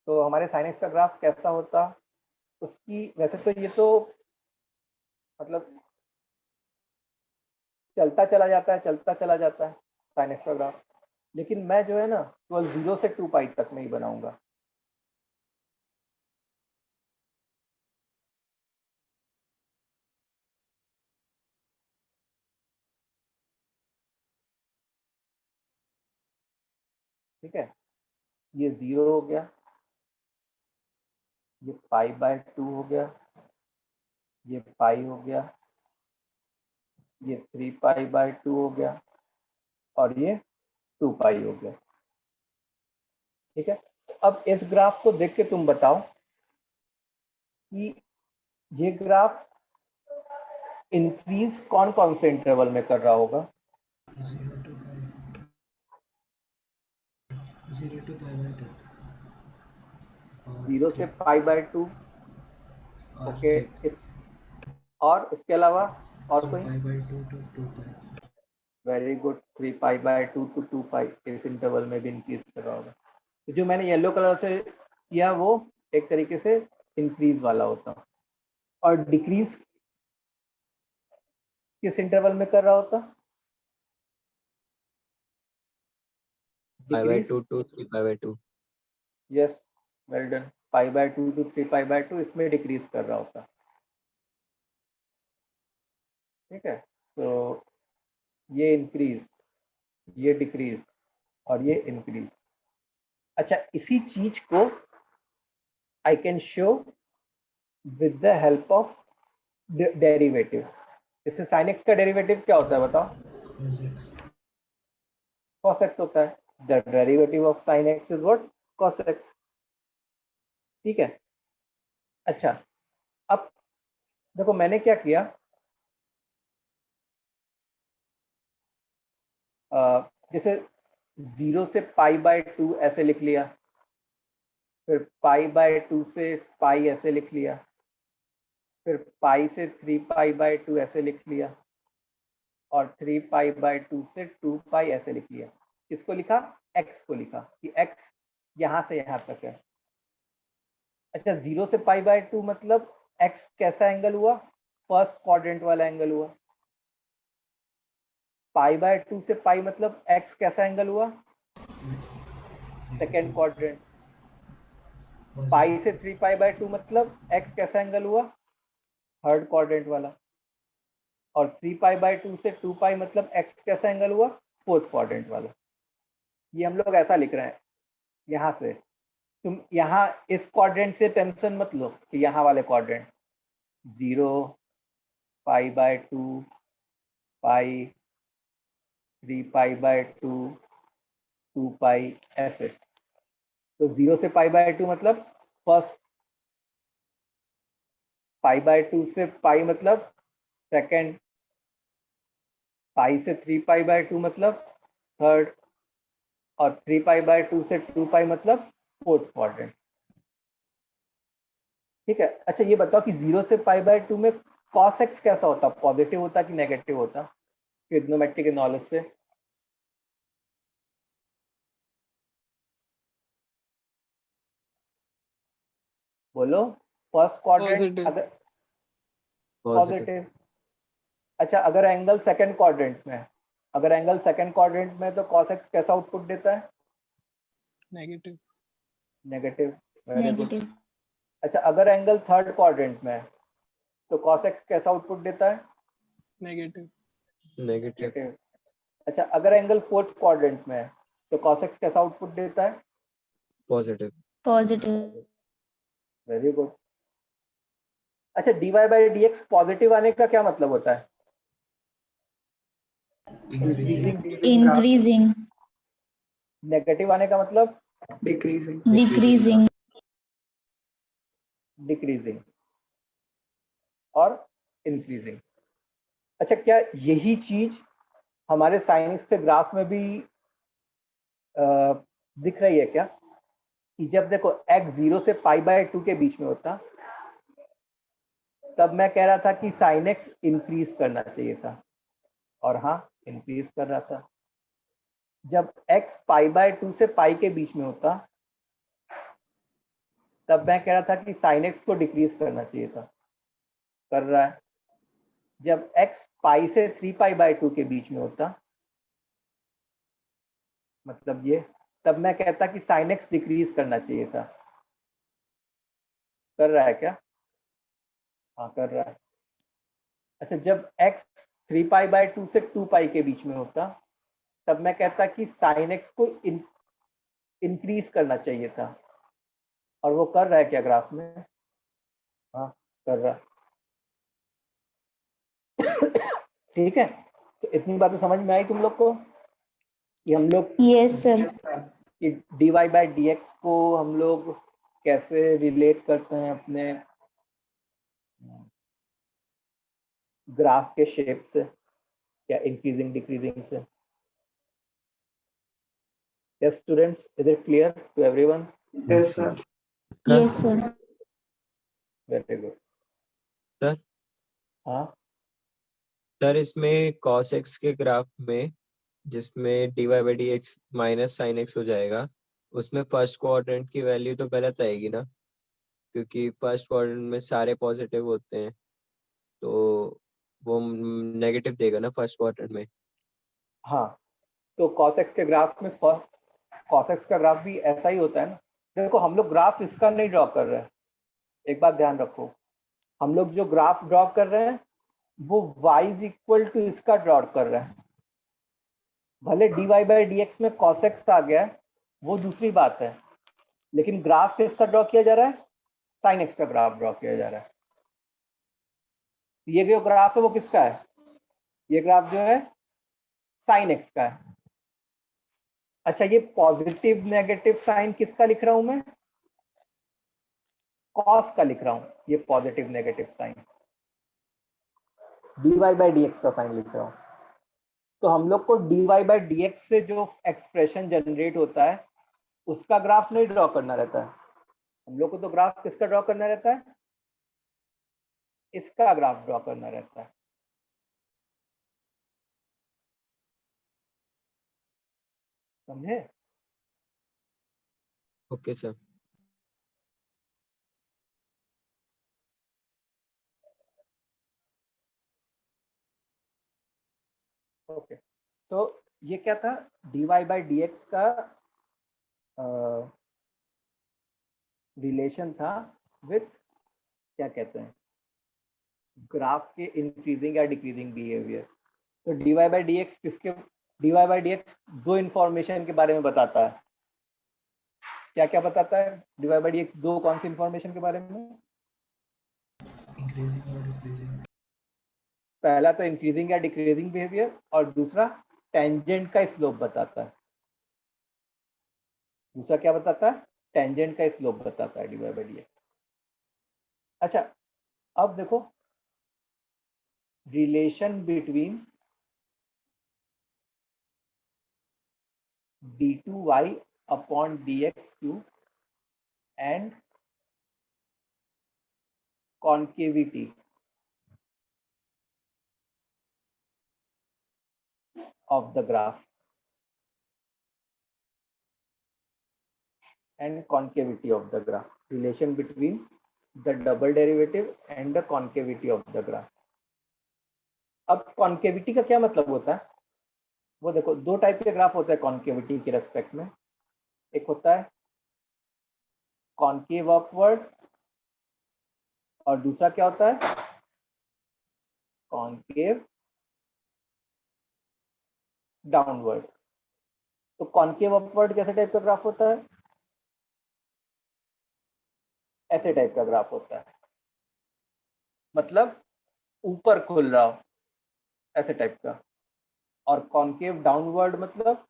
तो हमारे साइन एक्स का ग्राफ कैसा होता, उसकी वैसे तो ये तो मतलब चलता चला जाता है, चलता चला जाता है साइन एक्स का ग्राफ, लेकिन मैं जो है ना केवल 0 से 2 पाई तक में ही बनाऊंगा। ठीक है, ये 0 हो गया, ये पाई बाय 2 हो गया, ये पाई हो गया, ये 3 पाई बाय 2 हो गया, और ये 2 पाई हो गया। ठीक है, अब इस ग्राफ को देख के तुम बताओ कि ये ग्राफ इंक्रीज कौन कौन से इंटरवल में कर रहा होगा। 0 to pi, 0 to pi by 2 और 0 से पाई बाय 2, और ओके, इस और इसके अलावा और 3 कोई, pi by 2 to 2 pi। Very good, 3 pi by 2 to 2 pi, इस इंटरवल में भी इंक्रीज कर रहा होगा। तो जो मैंने येलो कलर से किया वो एक तरीके से इंक्रीज वाला होता, और डिक्रीज किस इंटरवल में कर रहा होता, pi by decrease 2 to 3 pi by 2. Yes, well done. Pi by 2 to 3 pi by 2 इसमें डिक्रीज कर रहा होता। ठीक है, तो ये इंक्रीज, ये डिक्रीज और ये इंक्रीज। अच्छा, इसी चीज को I can show with the help of derivative. इससे sin x का डेरिवेटिव क्या होता है बताओ? cos x cos x होता है। The derivative of sin x is what? cos x। ठीक है। अच्छा, अब देखो मैंने क्या किया, जैसे 0 से π/2 ऐसे लिख लिया, फिर π/2 से पाई ऐसे लिख लिया, फिर पाई से 3π/2 ऐसे लिख लिया, और 3π/2 से 2π ऐसे लिख लिया। किसको लिखा? x को लिखा कि x यहां से यहां तक है। अच्छा, 0 से π/2 मतलब x कैसा एंगल हुआ? फर्स्ट क्वाड्रेंट वाला एंगल हुआ। π/2 से पाई मतलब x कैसा एंगल हुआ? Second quadrant. पाई से 3π/2 मतलब x कैसा एंगल हुआ? थर्ड क्वाड्रेंट वाला। और 3π/2 से 2π मतलब x कैसा एंगल हुआ? फोर्थ क्वाड्रेंट वाला। ये हम लोग ऐसा लिख रहे हैं यहाँ से। तुम यहाँ इस क्वाड्रेंट से टेंशन मत लो कि यहाँ वाले क्वाड्रेंट 0, π/2, पाई, 3π/2, 2π ऐसे। तो 0 से π/2 मतलब फर्स्ट, π/2 से पाई मतलब सेकेंड, पाई से 3π/2 मतलब थर्ड, और 3π/2 से 2π मतलब फोर्थ क्वाड्रेंट। ठीक है। अच्छा, ये बताओ कि 0 से π/2 में cos x कैसा होता? पॉजिटिव होता कि नेगेटिव होता? ट्रिग्नोमेट्रिक नॉलेज से बोलो। First quadrant Positive. अगर पॉजिटिव। पॉजिटिव। अच्छा, अगर एंगल सेकंड क्वाड्रेंट में है, अगर एंगल सेकंड क्वाड्रेंट में तो cos x कैसा आउटपुट देता है? Negative. Negative. Very good. Negative. अच्छा, अगर एंगल थर्ड क्वाड्रेंट में है तो cos x कैसा आउटपुट देता है? Negative. नेगेटिव। नेगेटिव। अच्छा, अगर एंगल फोर्थ क्वाड्रेंट में है तो cos x कैसा आउटपुट देता है? पॉजिटिव। Positive. Very good. अच्छा, dy/dx पॉजिटिव आने का क्या मतलब होता है? increasing Increasing. नेगेटिव आने का मतलब Decreasing. Decreasing. डिक्रीजिंग और इंक्रीजिंग। अच्छा, क्या यही चीज हमारे साइंस के ग्राफ में भी दिख रही है क्या? कि जब देखो x 0 से π/2 के बीच में होता, तब मैं कह रहा था कि sin x इंक्रीज करना चाहिए था, और हाँ, इंक्रीज कर रहा था। जब x π/2 से पाई के बीच में होता, तब मैं कह रहा था कि sin x को डिक्रीज करना चाहिए था, कर रहा है। जब x पाई से 3π/2 के बीच में होता, मतलब ये, तब मैं कहता कि sin x डिक्रीज करना चाहिए था, कर रहा है क्या? हाँ, कर रहा है। अच्छा, जब x 3π/2 से 2π के बीच में होता, तब मैं कहता कि sin x को इंक्रीज करना चाहिए था, और वो कर रहा है क्या ग्राफ में? हाँ, कर रहा है। ठीक है, तो इतनी बातें समझ में आई तुम लोग को कि हम लोग Yes, sir. कि dy/dx को हम लोग कैसे रिलेट करते हैं अपने ग्राफ के शेप से, या इंक्रीजिंग डिक्रीजिंग से। Yes, students, is it clear to everyone? Yes, sir. Yes, sir. Very good. Sir हाँ, सर इसमें cos x के ग्राफ में जिसमें dy/dx माइनस sin x हो जाएगा, उसमें फर्स्ट क्वाड्रेंट की वैल्यू तो गलत आएगी ना, क्योंकि फर्स्ट क्वाड्रेंट में सारे पॉजिटिव होते हैं, तो वो नेगेटिव देगा ना फर्स्ट क्वाड्रेंट में। हाँ, तो cos x के ग्राफ में cos x का ग्राफ भी ऐसा ही होता है ना, देखो हम लोग ग्राफ इसका नहीं ड्रॉ कर रहे हैं, एक बात ध्यान रखो, हम लोग जो ग्राफ ड्रॉ कर रहे हैं वो y इज इक्वल टू इसका ड्रॉ कर रहे हैं। भले dy बाई dx में cos x आ गया है, वो दूसरी बात है, लेकिन ग्राफ किसका ड्रॉ किया जा रहा है? sin x का ग्राफ ड्रॉ किया जा रहा है। ये जो ग्राफ है वो किसका है? ये ग्राफ जो है sin x का है। अच्छा, ये पॉजिटिव नेगेटिव साइन किसका लिख रहा हूं मैं? cos का लिख रहा हूं। ये positive negative sign dy by dx का साइन लिख रहा हूं। तो हम लोग को dy बाई dx से जो एक्सप्रेशन जनरेट होता है उसका ग्राफ नहीं ड्रॉ करना रहता है, हम लोग को तो ग्राफ किसका ड्रॉ करना रहता है? इसका ग्राफ ड्रॉ करना रहता है। समझे? Okay sir. ओके, तो ये क्या था? dy बाई dx का रिलेशन था विथ, क्या कहते हैं, ग्राफ के इंक्रीजिंग या डिक्रीजिंग बिहेवियर। तो dy बाई dx किसके, dy बाई dx दो इंफॉर्मेशन के बारे में बताता है। क्या क्या बताता है dy बाई dx? दो कौन सी इंफॉर्मेशन के बारे में? इंक्रीजिंग और डिक्रीजिंग। पहला तो इंक्रीजिंग या डिक्रीजिंग बिहेवियर, और दूसरा टेंजेंट का स्लोप बताता है। दूसरा क्या बताता है? टेंजेंट का स्लोप बताता है dy बाई dx। अच्छा, अब देखो relation between d2y upon dx2 and concavity of the graph and concavity of the graph, relation between the double derivative and the concavity of the graph। अब concavity का क्या मतलब होता है? वो देखो, दो टाइप के ग्राफ होते हैं concavity के रेस्पेक्ट में। एक होता है concave upward और दूसरा क्या होता है? concave downward. तो कॉन्केव अपवर्ड कैसे टाइप का ग्राफ होता है? ऐसे टाइप का ग्राफ होता है, मतलब ऊपर खुल रहा हो, ऐसे टाइप का। और कॉन्केव डाउनवर्ड मतलब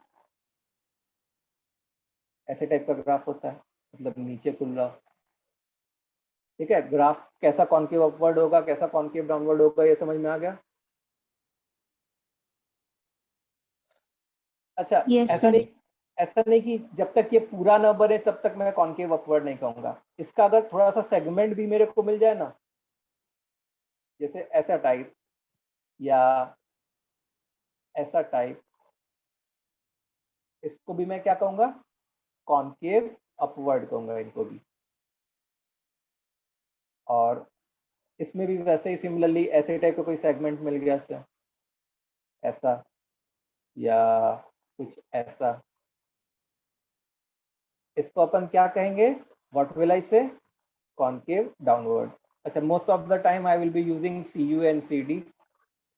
ऐसे टाइप का ग्राफ होता है, मतलब नीचे खुल रहा हो। ठीक है, ग्राफ कैसा कॉन्केव अपवर्ड होगा, कैसा कॉन्केव डाउनवर्ड होगा, ये समझ में आ गया? अच्छा, Yes, ऐसा sir. नहीं, ऐसा नहीं कि जब तक ये पूरा ना बने तब तक मैं कॉन्केव अपवर्ड नहीं कहूंगा। इसका अगर थोड़ा सा सेगमेंट भी मेरे को मिल जाए ना, जैसे ऐसा टाइप या ऐसा टाइप, इसको भी मैं क्या कहूंगा? कॉन्केव अपवर्ड कहूंगा इनको भी। और इसमें भी वैसे ही सिमिलरली ऐसे टाइप का कोई सेगमेंट मिल गया से, ऐसा या कुछ ऐसा, इसको अपन क्या कहेंगे? What will I say? Concave downward. अच्छा, most of the time I will be using CU and CD।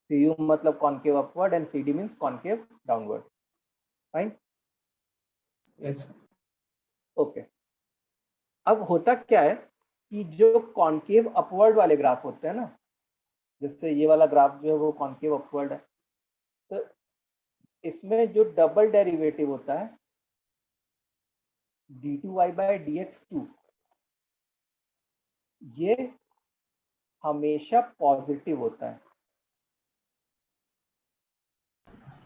CU मतलब concave upward and CD means concave downward. Fine? Yes. Okay. अब होता क्या है कि जो कॉन्केव अपवर्ड वाले ग्राफ होते हैं ना, जैसे ये वाला ग्राफ जो है वो कॉन्केव अपवर्ड है, तो इसमें जो डबल डेरिवेटिव होता है d2y बाई dx2, ये हमेशा पॉजिटिव होता है।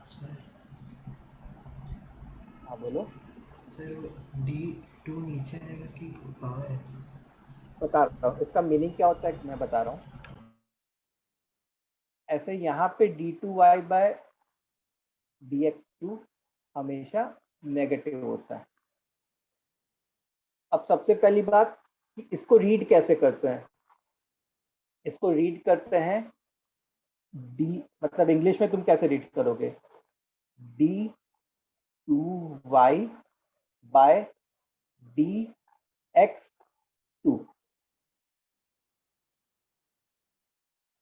सर हाँ बोलो। सर D2 नीचे आएगा कि पावर है? बता रहा हूँ इसका मीनिंग क्या होता है, मैं बता रहा हूँ। ऐसे यहाँ पे d2y बाय dx2 हमेशा नेगेटिव होता है। अब सबसे पहली बात कि इसको रीड कैसे करते हैं? इसको रीड करते हैं d, मतलब इंग्लिश में तुम कैसे रीड करोगे? d2y बाय d x2,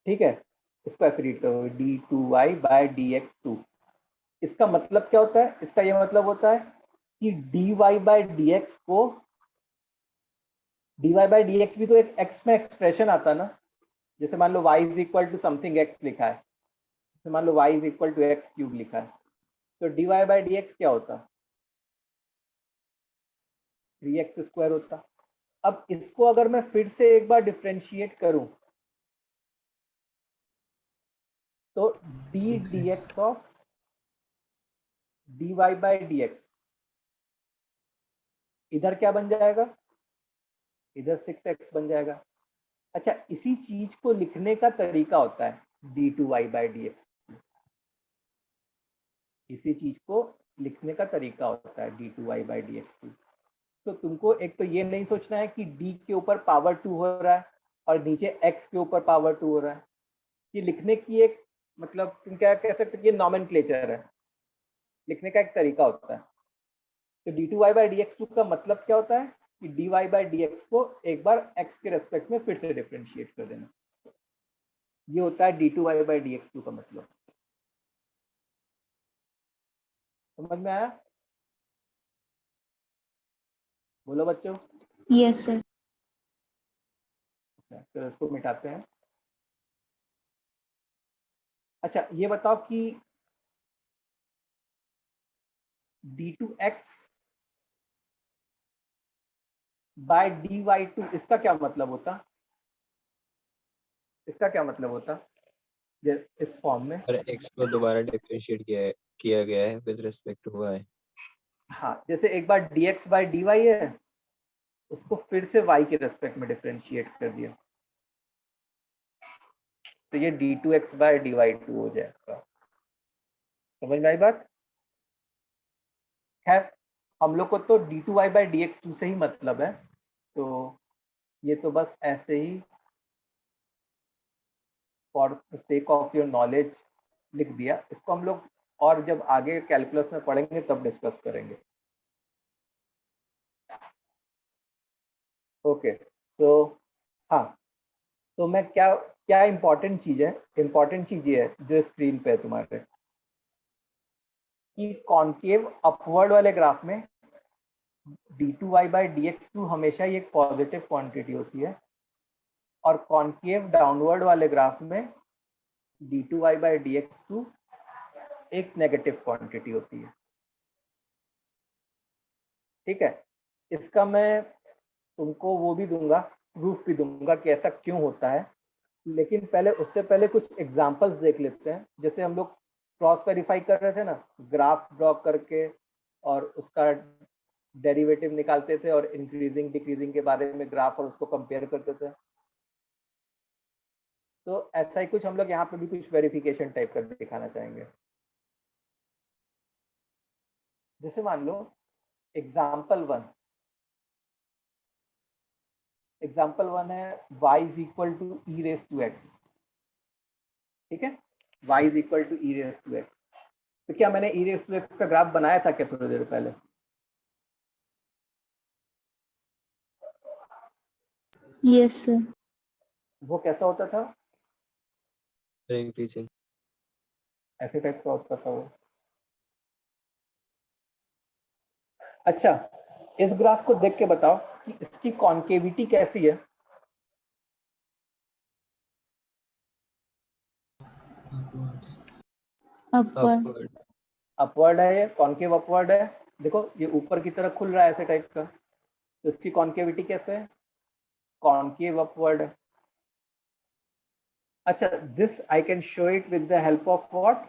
ठीक है, इसको ऐसे रीड करो d2y बाय dx2। इसका मतलब क्या होता है? इसका ये मतलब होता है कि dy बाय dx को, dy बाय dx भी तो एक x में एक्सप्रेशन आता है ना, जैसे मान लो y is equal to something x लिखा है, जैसे मान लो y is equal to x cube लिखा है, तो dy बाय dx क्या होता? 3x स्क्वायर होता। अब इसको अगर मैं फिर से एक बार डिफरेंशिएट करूं तो d 6x dx of dy by dx इधर क्या बन जाएगा? इधर 6x बन जाएगा। अच्छा, इसी चीज को लिखने का तरीका होता है d2y बाय dx। इसी चीज को लिखने का तरीका होता है d2y बाय dx। तो तुमको एक तो ये नहीं सोचना है कि d के ऊपर पावर 2 हो रहा है और नीचे x के ऊपर पावर 2 हो रहा है। ये लिखने की एक, मतलब तुम क्या कह सकते हो कि नॉमेनक्लेचर है, लिखने का एक तरीका होता है। तो d2y बाय dx2 का मतलब क्या होता है कि dy बाय dx को एक बार x के रेस्पेक्ट में फिर से डिफरेंशिएट कर देना। ये होता है d2y बाय dx2 का मतलब। समझ में आया? बोलो बच्चों। Yes, sir. तो इसको मिटाते हैं। अच्छा, ये बताओ कि d2x बाय dy2 इसका क्या मतलब होता? इसका क्या मतलब होता इस फॉर्म में? और x को दोबारा डिफरेंशिएट किया गया है विद रिस्पेक्ट टू y। हाँ, जैसे एक बार dx बाय dy है, उसको फिर से y के रेस्पेक्ट में डिफरेंशिएट कर दिया, तो ये d2x बाय dy2 हो जाएगा। समझ में आई बात? खैर, हम लोग को तो d2y बाय dx2 से ही मतलब है, तो ये तो बस ऐसे ही for the sake of your knowledge लिख दिया। इसको हम लोग और जब आगे कैलकुलस में पढ़ेंगे तब डिस्कस करेंगे। ओके, तो हाँ, तो मैं क्या क्या इंपॉर्टेंट चीज है? इंपॉर्टेंट चीज ये है जो स्क्रीन पे है तुम्हारे, कि कॉन्केव अपवर्ड वाले ग्राफ में d2y बाय dx2 हमेशा ये एक पॉजिटिव क्वांटिटी होती है, और कॉन्केव डाउनवर्ड वाले ग्राफ में d2y बाय dx2 एक नेगेटिव क्वांटिटी होती है। ठीक है, इसका मैं तुमको वो भी दूंगा, प्रूफ भी दूंगा कि ऐसा क्यों होता है, लेकिन पहले उससे पहले कुछ एग्जांपल्स देख लेते हैं। जैसे हम लोग क्रॉस वेरीफाई कर रहे थे ना, ग्राफ ड्रॉ करके और उसका डेरिवेटिव निकालते थे और इंक्रीजिंग डिक्रीजिंग के बारे में ग्राफ और उसको कंपेयर करते थे, तो ऐसा ही कुछ हम लोग यहाँ पे भी कुछ वेरिफिकेशन टाइप कर दिखाना चाहेंगे। जैसे मान लो एग्जाम्पल 1 है y is equal to E raise to x. ठीक है, y is equal to E raise to x. तो क्या मैंने ई रेस टू एक्स का ग्राफ बनाया था क्या थोड़ी देर पहले? Yes, sir. वो कैसा होता था? इंक्रीजिंग। ऐसे टाइप का होता था वो। अच्छा, इस ग्राफ को देख के बताओ कि इसकी कॉन्केविटी कैसी है? upwards Upward. अपवर्ड। अपवर्ड है, ये कॉन्केव अपवर्ड है। देखो ये ऊपर की तरफ खुल रहा है ऐसे टाइप का, तो इसकी कॉन्केविटी कैसे है? कॉन्केव अपवर्ड है। अच्छा, this I can show it with the help of what?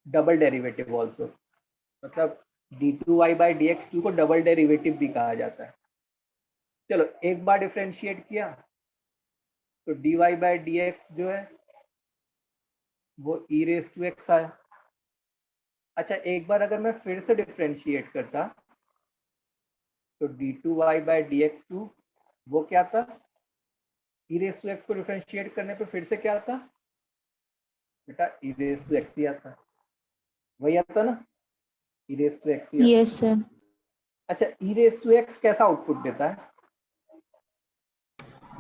Double derivative also. मतलब d2y बाई dx2 को डबल डेरिवेटिव भी कहा जाता है। चलो, एक बार डिफरेंशिएट किया तो dy बाई dx जो है वो e रेस टू x आया। अच्छा, एक बार अगर मैं फिर से डिफरेंशिएट करता तो d2y बाई dx2 वो क्या था? e रेस टू x को डिफरेंशिएट करने पे फिर से क्या आता बेटा? e रेस टू x ही आता, वही आता ना, e रेस टू x ही आता। Yes, sir. अच्छा, e रेस टू x कैसा आउटपुट देता है?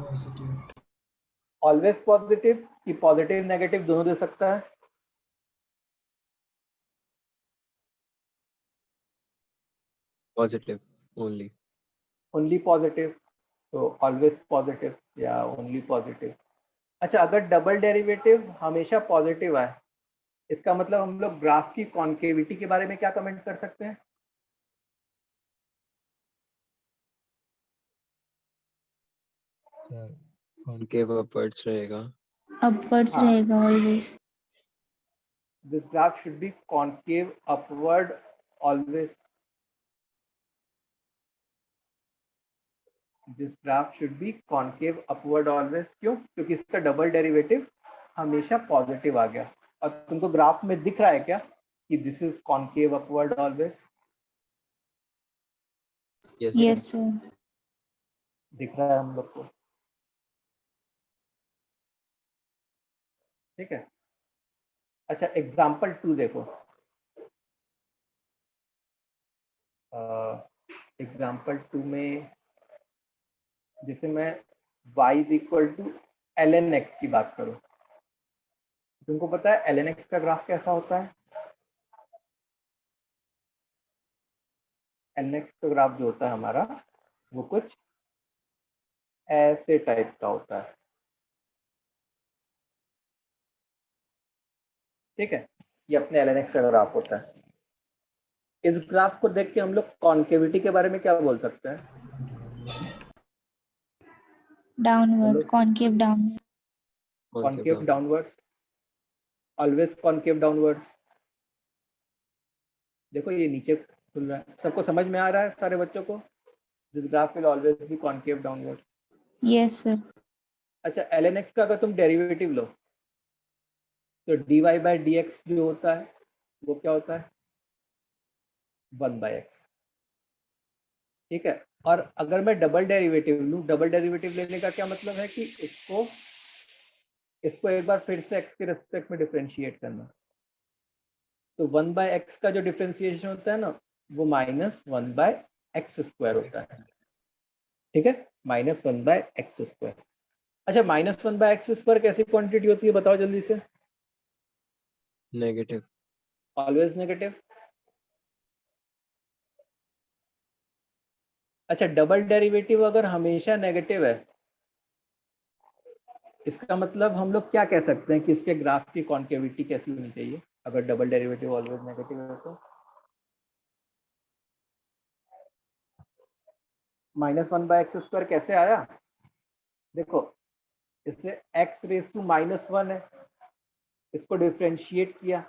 पॉजिटिव। ऑलवेज पॉजिटिव कि पॉजिटिव नेगेटिव दोनों दे सकता है? Positive only. ओनली पॉजिटिव, तो ऑलवेज पॉजिटिव या ओनली पॉजिटिव। अच्छा, अगर डबल डेरिवेटिव हमेशा पॉजिटिव आए, इसका मतलब हम लोग ग्राफ की कॉन्केविटी के बारे में क्या कमेंट कर सकते हैं? कॉनकेव अपवर्ड्स रहेगा। अपवर्ड्स हाँ, रहेगा always. this graph should be concave upward always. This graph should be concave upward always. क्यों? क्योंकि इसका डबल डेरिवेटिव हमेशा पॉजिटिव आ गया। और तुमको ग्राफ में दिख रहा है क्या कि this is concave upward always? Yes yes sir. दिख रहा है हम लोग को, ठीक है। अच्छा, एग्जाम्पल 2 देखो। एग्जाम्पल 2 में जैसे मैं y is equal to ln x की बात करूं, तुमको पता है ln x का ग्राफ कैसा होता है? ln x का ग्राफ जो होता है हमारा, वो कुछ ऐसे टाइप का होता है, ठीक है। ये अपने ln x का ग्राफ होता है। इस ग्राफ को देख के हम लोग कॉन्केविटी के बारे में क्या बोल सकते हैं? Downward, concave downward. Concave downwards, always concave downwards. देखो ये नीचे खुल रहा है, सबको समझ में आ रहा है सारे बच्चों को? This graph will always be concave downwards. Yes sir. अच्छा, ln x का अगर तुम डेरिवेटिव लो तो dy बाई dx जो होता है वो क्या होता है? 1/x, ठीक है। और अगर मैं डबल डेरिवेटिव लूँ, डबल डेरिवेटिव लेने का क्या मतलब है कि इसको एक बार फिर से x के रिस्पेक्ट में डिफरेंशिएट करना। तो 1/x का जो डिफरेंशिएशन होता है ना, वो -1/x² होता है, ठीक है। -1/x²। अच्छा, -1/x² कैसी क्वांटिटी होती है बताओ जल्दी से? नेगेटिव। Always negative. अच्छा, डबल डेरिवेटिव अगर हमेशा नेगेटिव है, इसका मतलब हम लोग क्या कह सकते हैं कि इसके ग्राफ की कॉन्केविटी कैसी होनी चाहिए अगर डबल डेरिवेटिव ऑलवेज नेगेटिव है? तो -1/x² कैसे आया? देखो, इससे x⁻⁻1 है, इसको डिफरेंशिएट किया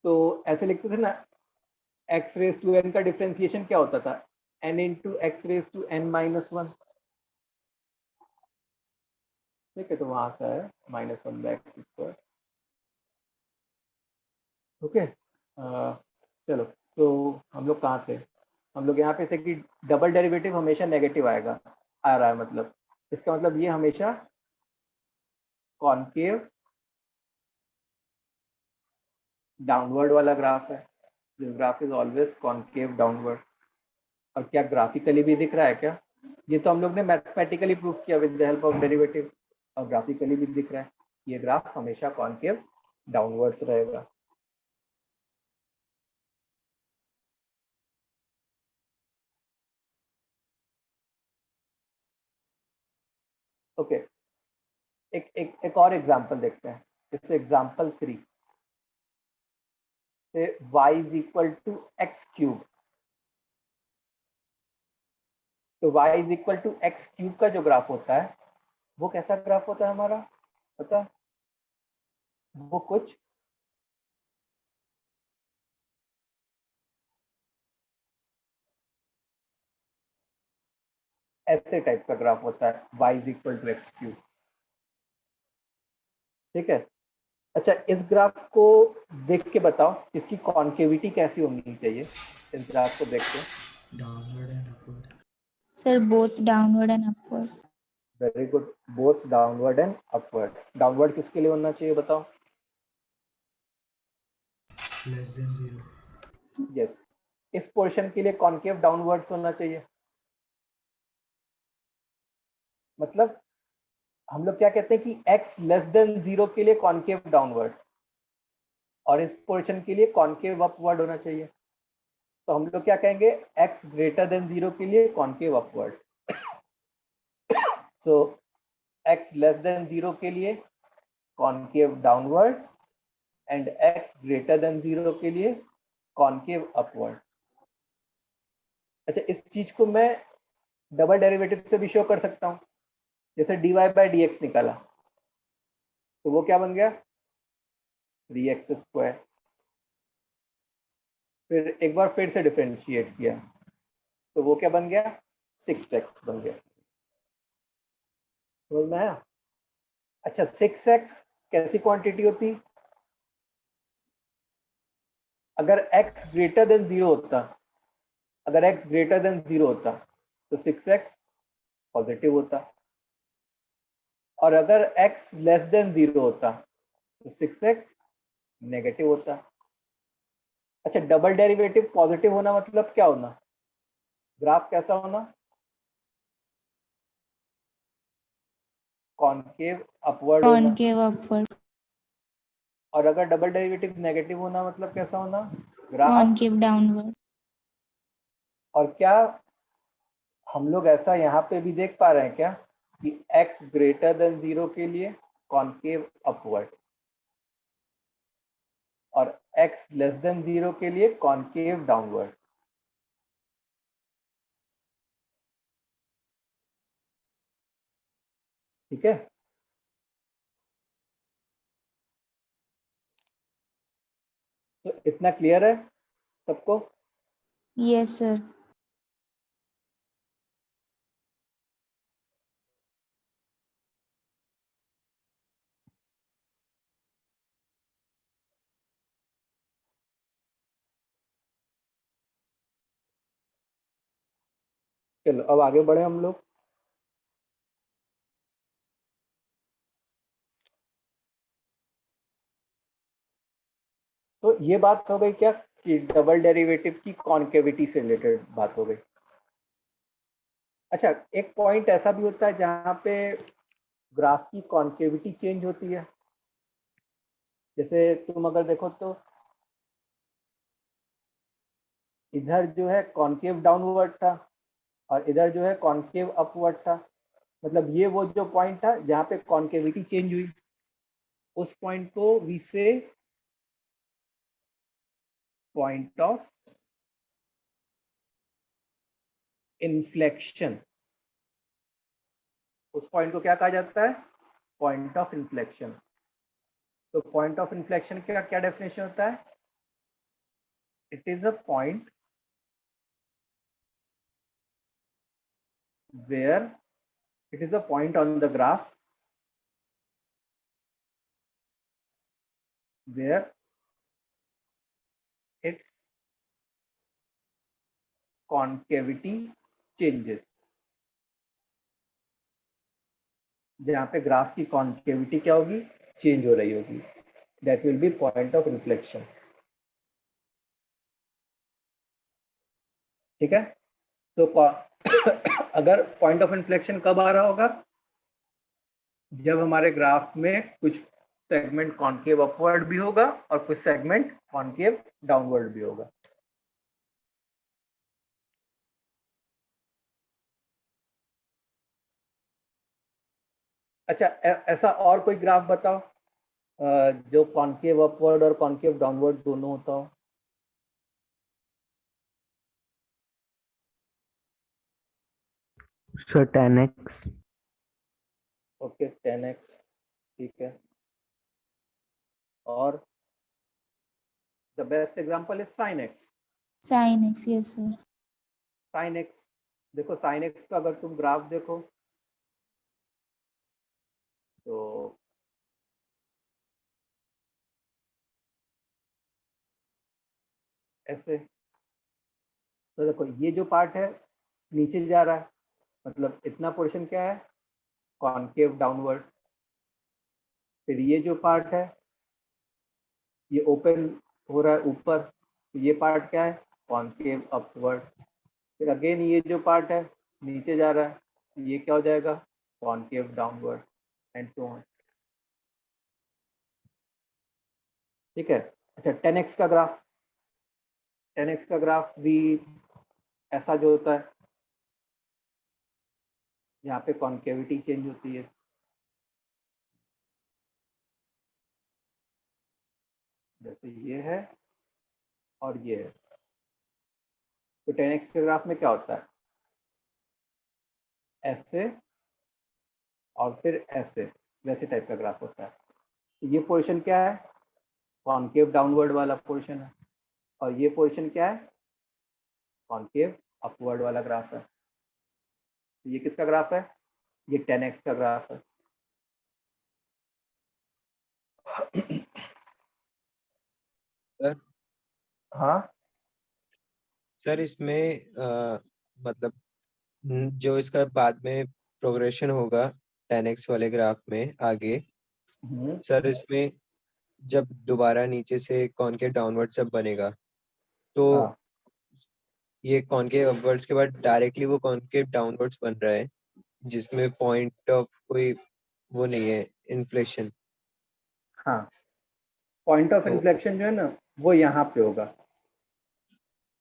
तो ऐसे लिखते थे ना, x⁻n का डिफरेंशिएशन क्या होता था? n इंटू x⁻n-1, ठीक है। तो वहां से आया -1/x²। ओके, चलो, तो हम लोग कहाँ थे? हम लोग यहाँ पे थे कि डबल डेरिवेटिव हमेशा नेगेटिव आएगा, आ रहा है मतलब, इसका मतलब ये हमेशा कॉनकेव डाउनवर्ड वाला ग्राफ है। This graph is always concave downward. और क्या ग्राफिकली भी दिख रहा है क्या? ये तो हम लोग ने मैथमेटिकली प्रूव किया with the help of derivative, और ग्राफिकली भी दिख रहा है। ये ग्राफ हमेशा कॉनकेव डाउनवर्ड्स रहेगा। ओके, एक और एग्जांपल देखते हैं। जैसे एग्जांपल 3 से y is equal to x³। तो y is equal to x³ का जो ग्राफ होता है वो कैसा ग्राफ होता है हमारा, पता? वो कुछ ऐसे टाइप का ग्राफ होता है, y is equal to x³, ठीक है। अच्छा, इस ग्राफ को देख के बताओ इसकी कॉन्केविटी कैसी होनी चाहिए? इस ग्राफ को देख के। Downward and upward. Sir both downward and upward. Very good, both downward and upward. Downward किसके लिए होना चाहिए बताओ? <0 यस, इस पोर्शन के लिए कॉन्केव डाउनवर्ड्स होना चाहिए। मतलब हम लोग क्या कहते हैं कि x लेस देन 0 के लिए कॉन्केव डाउनवर्ड और इस पोर्शन के लिए कॉन्केव अपवर्ड होना चाहिए। तो हम लोग क्या कहेंगे, x ग्रेटर देन 0 के लिए कॉन्केव अपवर्ड, सो x लेस देन 0 के लिए concave downward and x greater than 0 के लिए कॉन्केव अपवर्ड। अच्छा, इस चीज को मैं डबल डेरिवेटिव से भी शो कर सकता हूँ। जैसे dy बाई डी एक्स निकाला तो वो क्या बन गया, 3x²। फिर एक बार फिर से डिफरेंशिएट किया तो वो क्या बन गया, 6x बन गया। समझ में आया? अच्छा, 6x कैसी क्वांटिटी होती, अगर x ग्रेटर देन 0 होता, अगर x ग्रेटर देन 0 होता तो 6x पॉजिटिव होता, और अगर x लेस देन 0 होता तो 6x नेगेटिव होता। अच्छा, डबल डेरिवेटिव पॉजिटिव होना मतलब क्या होना, ग्राफ कैसा होना, कॉन्केव अपवर्ड होना। कॉन्केव अपवर्ड, और अगर डबल डेरिवेटिव नेगेटिव होना मतलब कैसा होना, ग्राफ। Concave downward. और क्या हम लोग ऐसा यहाँ पे भी देख पा रहे हैं क्या कि x ग्रेटर देन 0 के लिए कॉन्केव अपवर्ड और x लेस देन 0 के लिए कॉन्केव डाउनवर्ड। ठीक है, तो इतना क्लियर है सबको? Yes sir. चलो अब आगे बढ़े हम लोग। तो ये बात हो गई क्या कि डबल डेरिवेटिव की कॉन्केविटी से रिलेटेड बात हो गई। अच्छा, एक पॉइंट ऐसा भी होता है जहाँ पे ग्राफ की कॉन्केविटी चेंज होती है। जैसे तुम अगर देखो तो इधर जो है कॉन्केव डाउनवर्ड था और इधर जो है कॉन्केव अपवर्ड था। मतलब ये वो जो पॉइंट था जहाँ पे कॉन्केविटी चेंज हुई, उस पॉइंट को वी से पॉइंट ऑफ इन्फ्लेक्शन। उस पॉइंट को क्या कहा जाता है, पॉइंट ऑफ इन्फ्लेक्शन। तो पॉइंट ऑफ इन्फ्लेक्शन का क्या डेफिनेशन होता है, it is a point where it is a point on the graph where its concavity changes। जहाँ पे ग्राफ की कॉन्केविटी क्या होगी, चेंज हो रही होगी, that will be point of inflection. ठीक है, तो अगर पॉइंट ऑफ इन्फ्लेक्शन कब आ रहा होगा, जब हमारे ग्राफ में कुछ सेगमेंट कॉन्केव अपवर्ड भी होगा और कुछ सेगमेंट कॉन्केव डाउनवर्ड भी होगा। अच्छा, ऐसा और कोई ग्राफ बताओ जो कॉन्केव अपवर्ड और कॉन्केव डाउनवर्ड दोनों होता हो। Sir 10x। ओके, 10x, ठीक है। और the best example is sin x। Sine x, yes sir. sin x, देखो sin x का अगर तुम ग्राफ देखो तो ऐसे, तो देखो ये जो पार्ट है नीचे जा रहा है, मतलब इतना पोर्शन क्या है, कॉन्केव डाउनवर्ड। फिर ये जो पार्ट है ये ओपन हो रहा है ऊपर, तो ये पार्ट क्या है, कॉन्केव अपवर्ड। फिर अगेन ये जो पार्ट है नीचे जा रहा है, ये क्या हो जाएगा, concave downward and so on. ठीक है. अच्छा, 10x का ग्राफ, 10x का ग्राफ भी ऐसा जो होता है, यहाँ पे कॉन्केविटी चेंज होती है. जैसे ये है और ये है. तो 10x के ग्राफ में क्या होता है, ऐसे और फिर ऐसे, वैसे टाइप का ग्राफ होता है. तो ये पोर्शन क्या है, कॉन्केव डाउनवर्ड वाला पोर्शन है, और ये पोर्शन क्या है, कॉन्केव अपवर्ड वाला ग्राफ है. तो ये किसका ग्राफ है, ये 10x का ग्राफ है. सर हाँ, सर इसमें मतलब जो इसका बाद में प्रोग्रेशन होगा 10x वाले ग्राफ में आगे, सर इसमें जब दोबारा नीचे से कॉनकेव डाउनवर्ड सब बनेगा तो हाँ. ये कॉनकेव अपवर्ड्स के बाद डायरेक्टली वो कॉनकेव डाउनवर्ड्स बन रहा है, जिसमें पॉइंट ऑफ कोई वो नहीं है इन्फ्लेशन. हाँ, पॉइंट ऑफ तो- इन्फ्लेक्शन जो है ना, वो यहाँ पे होगा.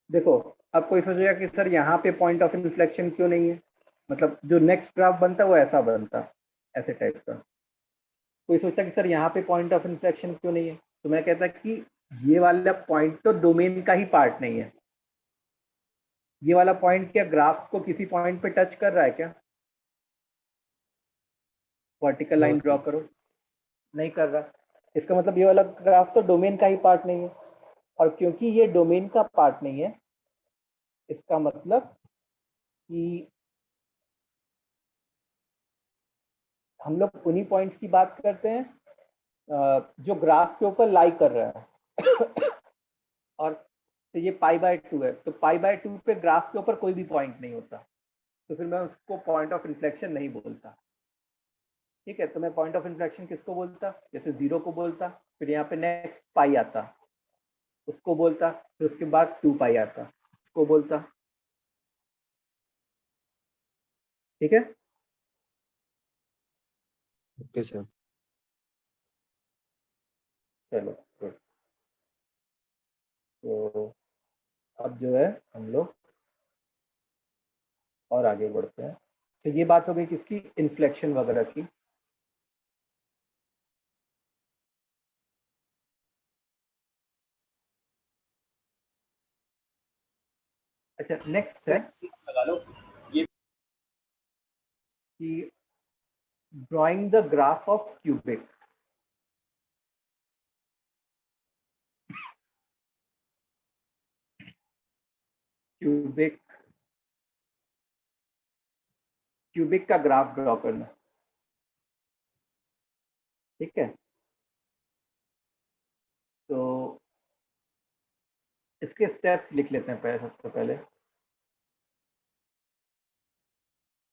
देखो, अब कोई सोचेगा कि सर यहाँ पे पॉइंट ऑफ इन्फ्लेक्शन क्यों नहीं है, मतलब जो नेक्स्ट ग्राफ बनता है वो ऐसा बनता, ऐसे टाइप का. कोई सोचता कि सर यहाँ पे पॉइंट ऑफ इन्फ्लेक्शन क्यों नहीं है, तो मैं कहता कि ये वाला पॉइंट तो डोमेन का ही पार्ट नहीं है. ये वाला पॉइंट क्या ग्राफ को किसी पॉइंट पे टच कर रहा है क्या, वर्टिकल लाइन ड्रॉ करो, नहीं कर रहा. इसका मतलब ये वाला ग्राफ तो डोमेन का ही पार्ट नहीं है. और क्योंकि ये डोमेन का पार्ट नहीं है, इसका मतलब कि हम लोग उन्हीं पॉइंट्स की बात करते हैं जो ग्राफ के ऊपर लाई कर रहा है. और तो ये π/2 है, तो π/2 पे ग्राफ के ऊपर कोई भी पॉइंट नहीं होता, तो फिर मैं उसको पॉइंट ऑफ इन्फ्लेक्शन नहीं बोलता. ठीक है, तो मैं पॉइंट ऑफ इन्फ्लेक्शन किसको बोलता, जैसे 0 को बोलता, फिर यहाँ पे नेक्स्ट पाई आता, उसको बोलता, फिर उसके बाद 2π आता, उसको बोलता. ठीक है. Okay sir. चलो गुड. तो अब जो है हम लोग और आगे बढ़ते हैं. तो ये बात हो गई किसकी, इन्फ्लेक्शन वगैरह की. अच्छा, नेक्स्ट है कि drawing the graph of cubic. Cubic का ग्राफ ड्रॉ करना. ठीक है, तो इसके स्टेप्स लिख लेते हैं पहले. सबसे पहले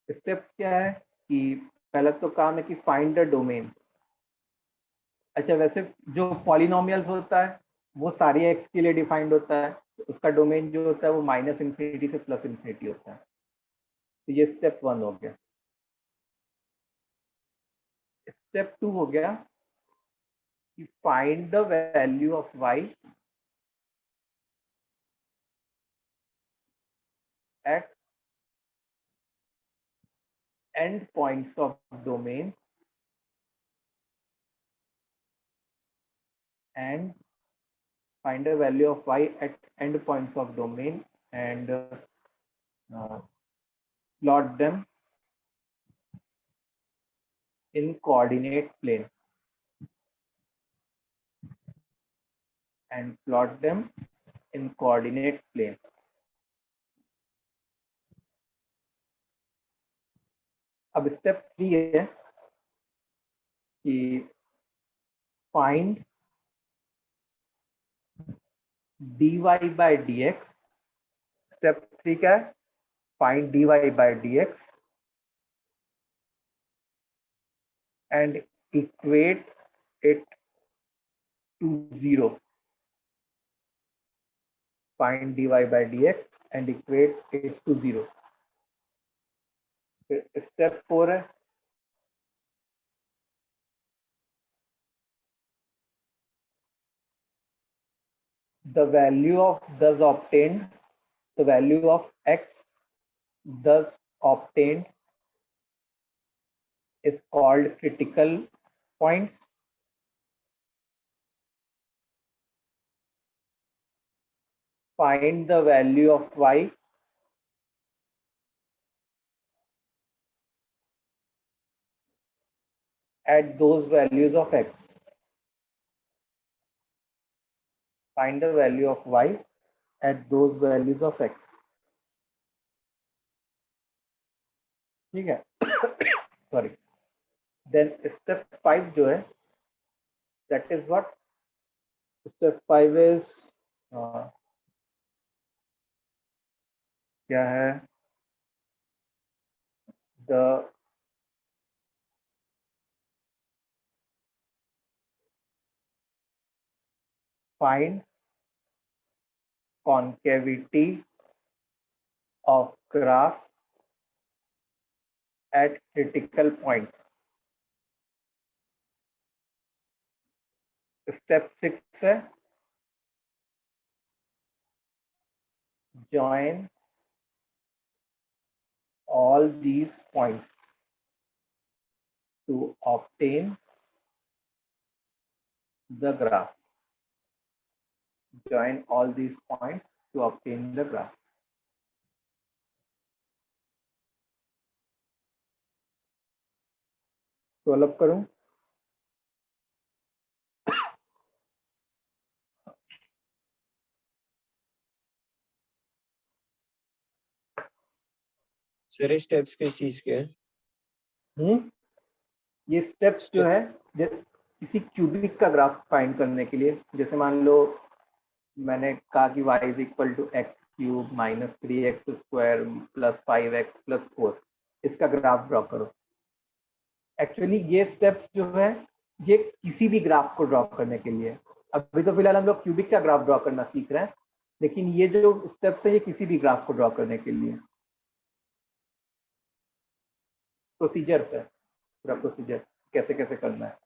स्टेप्स क्या है कि पहला तो काम है कि फाइंड द डोमेन. अच्छा, वैसे जो पॉलिनोमियल्स होता है वो सारी एक्स के लिए डिफाइंड होता है, तो उसका डोमेन जो होता है वो -∞ से +∞ होता है. तो ये स्टेप 1 हो गया. स्टेप 2 हो गया कि find the value of y at end points of domain and find the value of y at end points of domain and plot them in coordinate plane and plot them in coordinate plane. अब step 3 है कि find dy by dx. Step 3 क्या है, find dy by dx and equate it to 0. Find dy by dx and equate it to 0. Step 4 है the value of thus obtained, the value of x thus obtained is called critical points. Find the value of y at those values of x. Find the value of y at those values of x. ठीक है? Sorry. Then step 5 जो है, that is what? Step 5 is क्या है? The find concavity of graph at critical points. Step 6 है join all these points to obtain the graph. Join all these points to obtain the graph. Solve करूं? Sir steps किस चीज के हैं? ये steps जो है किसी क्यूबिक का ग्राफ फाइंड करने के लिए, जैसे मान लो मैंने कहा कि y is equal to x cube minus 3x square plus 5x plus 4, इसका ग्राफ ड्रॉ करो. एक्चुअली ये स्टेप्स जो है ये किसी भी ग्राफ को ड्रॉ करने के लिए, अभी तो फिलहाल हम लोग क्यूबिक का ग्राफ ड्रॉ करना सीख रहे हैं, लेकिन ये जो स्टेप्स है ये किसी भी ग्राफ को ड्रॉ करने के लिए प्रोसीजर्स है, पूरा प्रोसीजर कैसे कैसे करना है.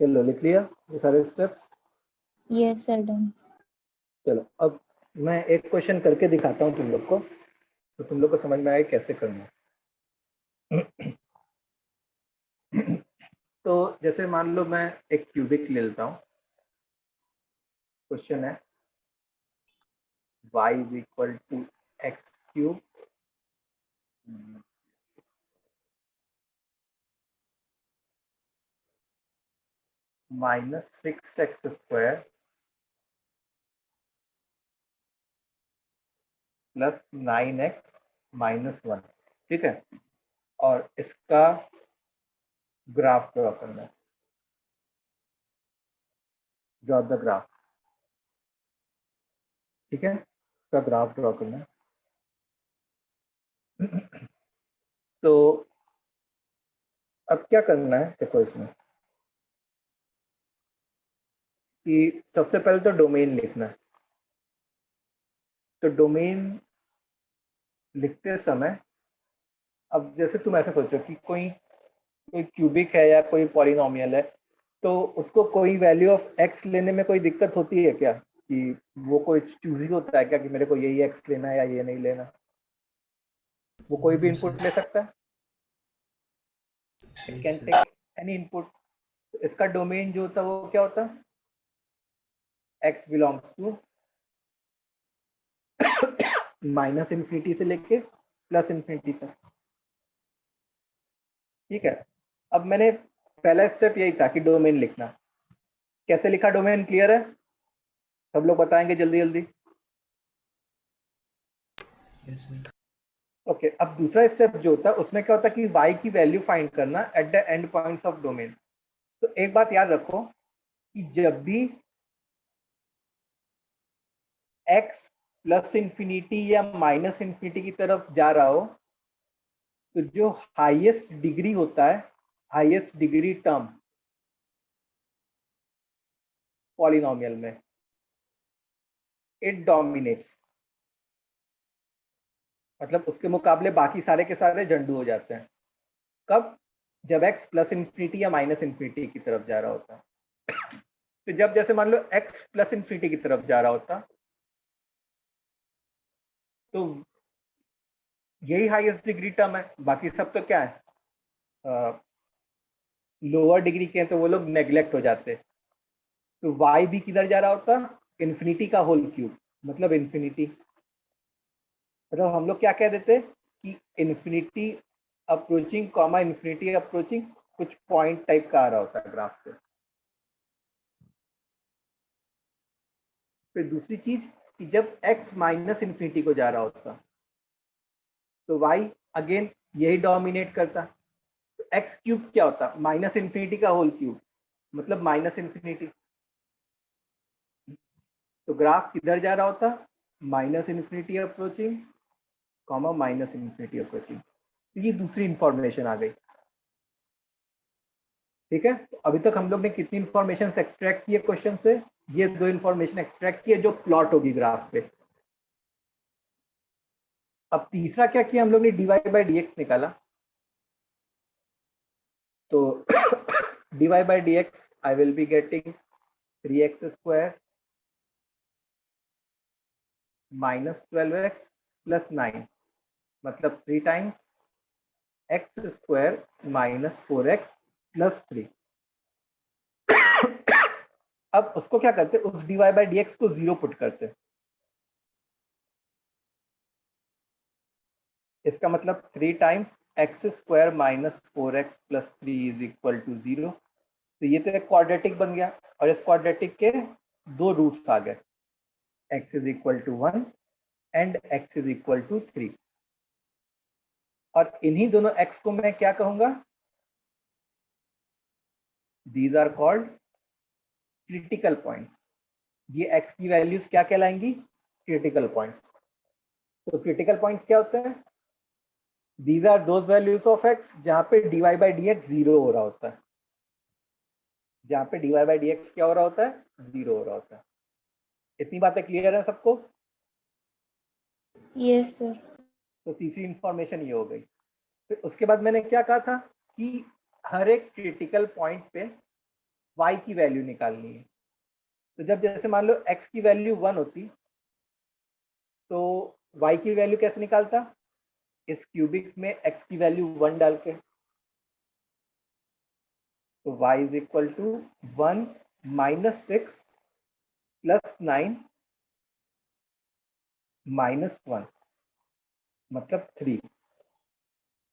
चलो लिख लिया ये सारे स्टेप्स। Yes, sir. Done. चलो अब मैं एक क्वेश्चन करके दिखाता हूँ तुम लोग को, तो तुम लोग को समझ में आए कैसे करना है। तो जैसे मान लो मैं एक क्यूबिक ले लेता हूँ। क्वेश्चन है y is equal to x cube minus 6x square plus 9x minus 1। ठीक है, और इसका ग्राफ ड्रॉ करना है। Draw the graph. ठीक है, इसका ग्राफ ड्रॉ करना है। तो अब क्या करना है देखो इसमें कि सबसे पहले तो डोमेन लिखना है। तो डोमेन लिखते समय अब जैसे तुम ऐसे सोचो कि कोई कोई क्यूबिक है या कोई पॉलिनोमियल है, तो उसको कोई वैल्यू ऑफ एक्स लेने में कोई दिक्कत होती है क्या, कि वो कोई चूजी होता है क्या कि मेरे को यही एक्स लेना है या ये नहीं लेना? वो कोई भी No, इनपुट sir. ले सकता है। It Yes, can sir. Take any input. इसका डोमेन जो होता है वो क्या होता है? X belongs to minus infinity से लेके प्लस इन्फिनिटी तक। ठीक है, अब मैंने पहला स्टेप यही था कि डोमेन लिखना। कैसे लिखा डोमेन, क्लियर है? सब लोग बताएंगे जल्दी जल्दी। Yes, sir. ओके, अब दूसरा स्टेप जो होता है उसमें क्या होता है कि y की वैल्यू फाइंड करना at the end points of domain. तो एक बात याद रखो कि जब भी x प्लस इंफिनिटी या माइनस इंफिनिटी की तरफ जा रहा हो, तो जो हाईएस्ट डिग्री होता है, हाईएस्ट डिग्री टर्म पॉलिनोमियल में, इट डोमिनेट्स। मतलब उसके मुकाबले बाकी सारे के सारे झंडू हो जाते हैं। कब? जब x प्लस इंफिनिटी या माइनस इंफिनिटी की तरफ जा रहा होता है। तो जब जैसे मान लो x प्लस इंफिनिटी की तरफ जा रहा होता, तो यही हाईएस्ट डिग्री टर्म है। बाकी सब तो क्या है, लोअर डिग्री के हैं, तो वो लोग नेग्लेक्ट हो जाते। तो y भी किधर जा रहा होता? इन्फिनिटी का होल क्यूब, मतलब इन्फिनिटी। मतलब हम लोग क्या कह देते कि infinity approaching comma infinity approaching, कुछ पॉइंट टाइप का आ रहा होता है ग्राफ पे। फिर दूसरी चीज कि जब x माइनस इन्फिनिटी को जा रहा होता, तो y अगेन यही डोमिनेट करता। तो एक्स क्यूब क्या होता? माइनस इन्फिनिटी का होल क्यूब, मतलब माइनस इन्फिनिटी। तो ग्राफ किधर जा रहा होता? Minus infinity approaching comma minus infinity approaching. तो ये दूसरी इंफॉर्मेशन आ गई। ठीक है, तो अभी तक हम लोग ने कितनी इंफॉर्मेशन एक्सट्रैक्ट किए क्वेश्चन से? ये दो इंफॉर्मेशन एक्सट्रैक्ट किए जो प्लॉट होगी ग्राफ पे। अब तीसरा क्या किया हम लोग ने? dy बाई डी एक्स निकाला। तो dy by D x I will be getting 3x square minus 12x plus 9, मतलब 3 times x square minus 4x plus 3। अब उसको क्या करते? उस dy बाई डी एक्स को 0 पुट करते। इसका मतलब 3 times x square minus 4x plus 3 is equal to 0। तो ये तो एक क्वाड्रेटिक बन गया, और इस क्वाड्रेटिक के दो रूट्स आ गए, x is equal to 1 and x is equal to 3। और इन्हीं दोनों x को मैं क्या कहूंगा? These are called critical points. ये x की वैल्यूज क्या कहलाएंगी? Critical points. तो क्रिटिकल पॉइंट्स क्या होते हैं? These are those values of X जहाँ पे dy by dx जीरो हो रहा होता है, जहाँ पे dy by dx क्या हो रहा होता है, जीरो हो रहा होता है। इतनी बातें क्लियर है सबको? Yes, sir. तो तीसरी इंफॉर्मेशन ये हो गई। फिर उसके बाद मैंने क्या कहा था कि हर एक क्रिटिकल पॉइंट पे y की वैल्यू निकालनी है। तो जब जैसे मान लो x की वैल्यू 1 होती तो y की वैल्यू कैसे निकालता, इस क्यूबिक में x की वैल्यू 1 डाल के, तो y is equal to 1 minus 6 plus 9 minus 1 मतलब 3।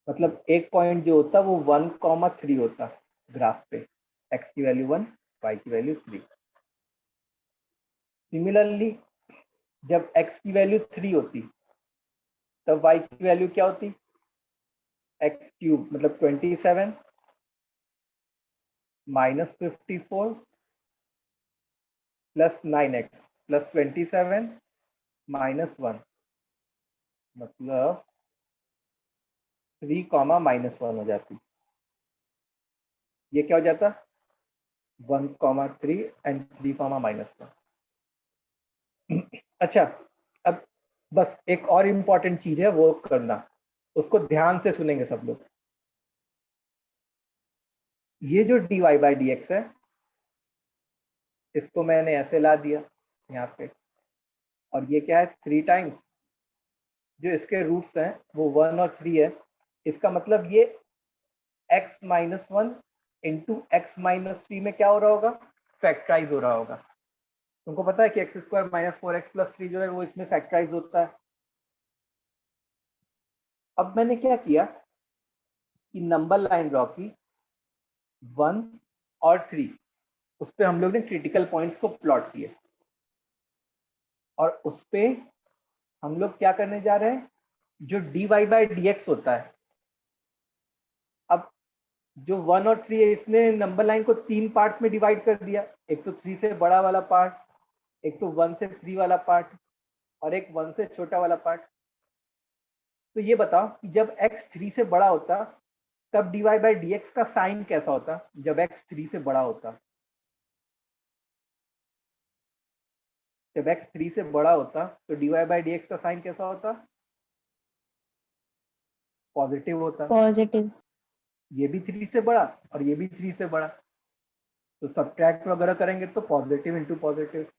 मतलब एक पॉइंट जो होता वो 1,3 होता ग्राफ पे, x की वैल्यू 1 y की वैल्यू 3। सिमिलरली जब x की वैल्यू 3 होती तब y की वैल्यू क्या होती, x क्यूब मतलब 27 minus 54 plus 9x plus 27 minus 1 मतलब 3 कॉमा माइनस 1 हो जाती। ये क्या हो जाता, 1,3 एंड 3 कॉमा माइनस 1। अच्छा, अब बस एक और इम्पॉर्टेंट चीज है वो करना, उसको ध्यान से सुनेंगे सब लोग। ये जो dy by dx है इसको मैंने ऐसे ला दिया यहाँ पे, और ये क्या है 3 टाइम्स जो इसके रूट्स हैं वो 1 और 3 है। इसका मतलब ये x माइनस 1 इंटू एक्स माइनस 3 में क्या हो रहा होगा, फैक्टराइज हो रहा होगा। तुमको पता है कि x square minus 4x plus 3 जो है वो इसमें फैक्टराइज होता है। अब मैंने क्या किया कि नंबर लाइन ड्रॉ की 1 और 3, उस पर हम लोग ने क्रिटिकल पॉइंट्स को प्लॉट किए, और उस पे हम लोग क्या करने जा रहे हैं, जो dy by dx होता है। अब जो 1 और 3 है इसने नंबर लाइन को 3 पार्ट्स में डिवाइड कर दिया, एक तो 3 से बड़ा वाला पार्ट, एक तो 1 से 3 वाला पार्ट, और एक 1 से छोटा वाला पार्ट। तो ये बताओ कि जब x 3 से बड़ा होता तब dy by dx का साइन कैसा होता, जब x 3 से बड़ा होता। जब x 3 से बड़ा होता तो dy by dx का साइन कैसा होता, पॉजिटिव होता। Positive. ये भी 3 से बड़ा और ये भी 3 से बड़ा, तो सब्ट्रैक्ट वगैरह करेंगे तो पॉजिटिव इंटू पॉजिटिव।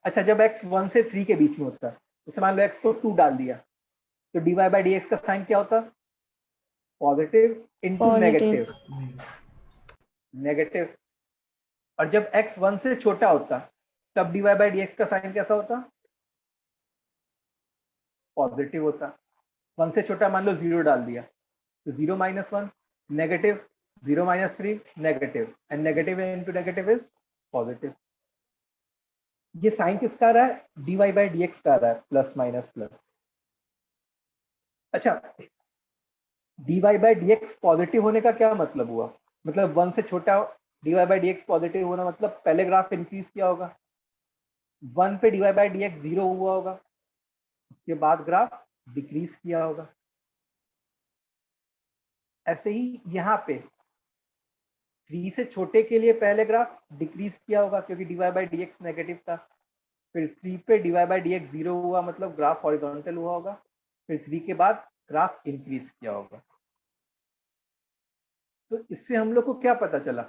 अच्छा, जब x 1 से 3 के बीच में होता है, जैसे मान लो x को 2 डाल दिया, तो dy by dx का साइन क्या होता, positive into Positive. Negative, negative. और जब x 1 से छोटा होता तब dy by dx का साइन कैसा होता, पॉजिटिव होता। 1 से छोटा मान लो 0 डाल दिया, तो 0 minus 1 negative, 0 minus 3 negative, and negative into negative is positive. ये साइन किसका आ रहा है, dy by dx का आ रहा है, प्लस माइनस प्लस। अच्छा, dy by dx पॉजिटिव होने का क्या मतलब हुआ, मतलब 1 से छोटा dy by dx पॉजिटिव होना मतलब पहले ग्राफ इंक्रीज किया होगा, 1 पे dy by dx 0 हुआ होगा, उसके बाद ग्राफ डिक्रीज किया होगा। ऐसे ही यहाँ पे 3 से छोटे के लिए पहले ग्राफ डिक्रीज किया होगा क्योंकि dy by dx नेगेटिव था, फिर 3 पे dy by dx 0 हुआ मतलब ग्राफ हॉरिजॉन्टल हुआ होगा, फिर 3 के बाद ग्राफ इंक्रीज किया होगा। तो इससे हम लोग को क्या पता चला,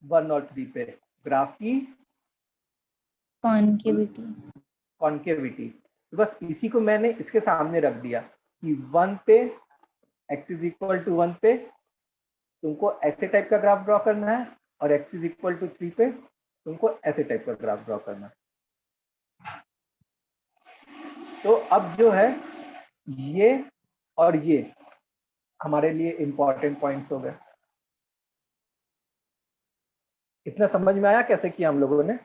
1 और 3 पे ग्राफ की Concavity. कॉन्केविटी। तो बस इसी को मैंने इसके सामने रख दिया कि 1 पे x इज इक्वल टू 1 पे तुमको ऐसे टाइप का ग्राफ ड्रॉ करना है, और x इज इक्वल टू 3 पे तुमको ऐसे टाइप का ग्राफ ड्रॉ करना है। तो अब जो है ये और ये हमारे लिए इंपॉर्टेंट पॉइंट्स हो गए। इतना समझ में आया कैसे किया हम लोगों ने?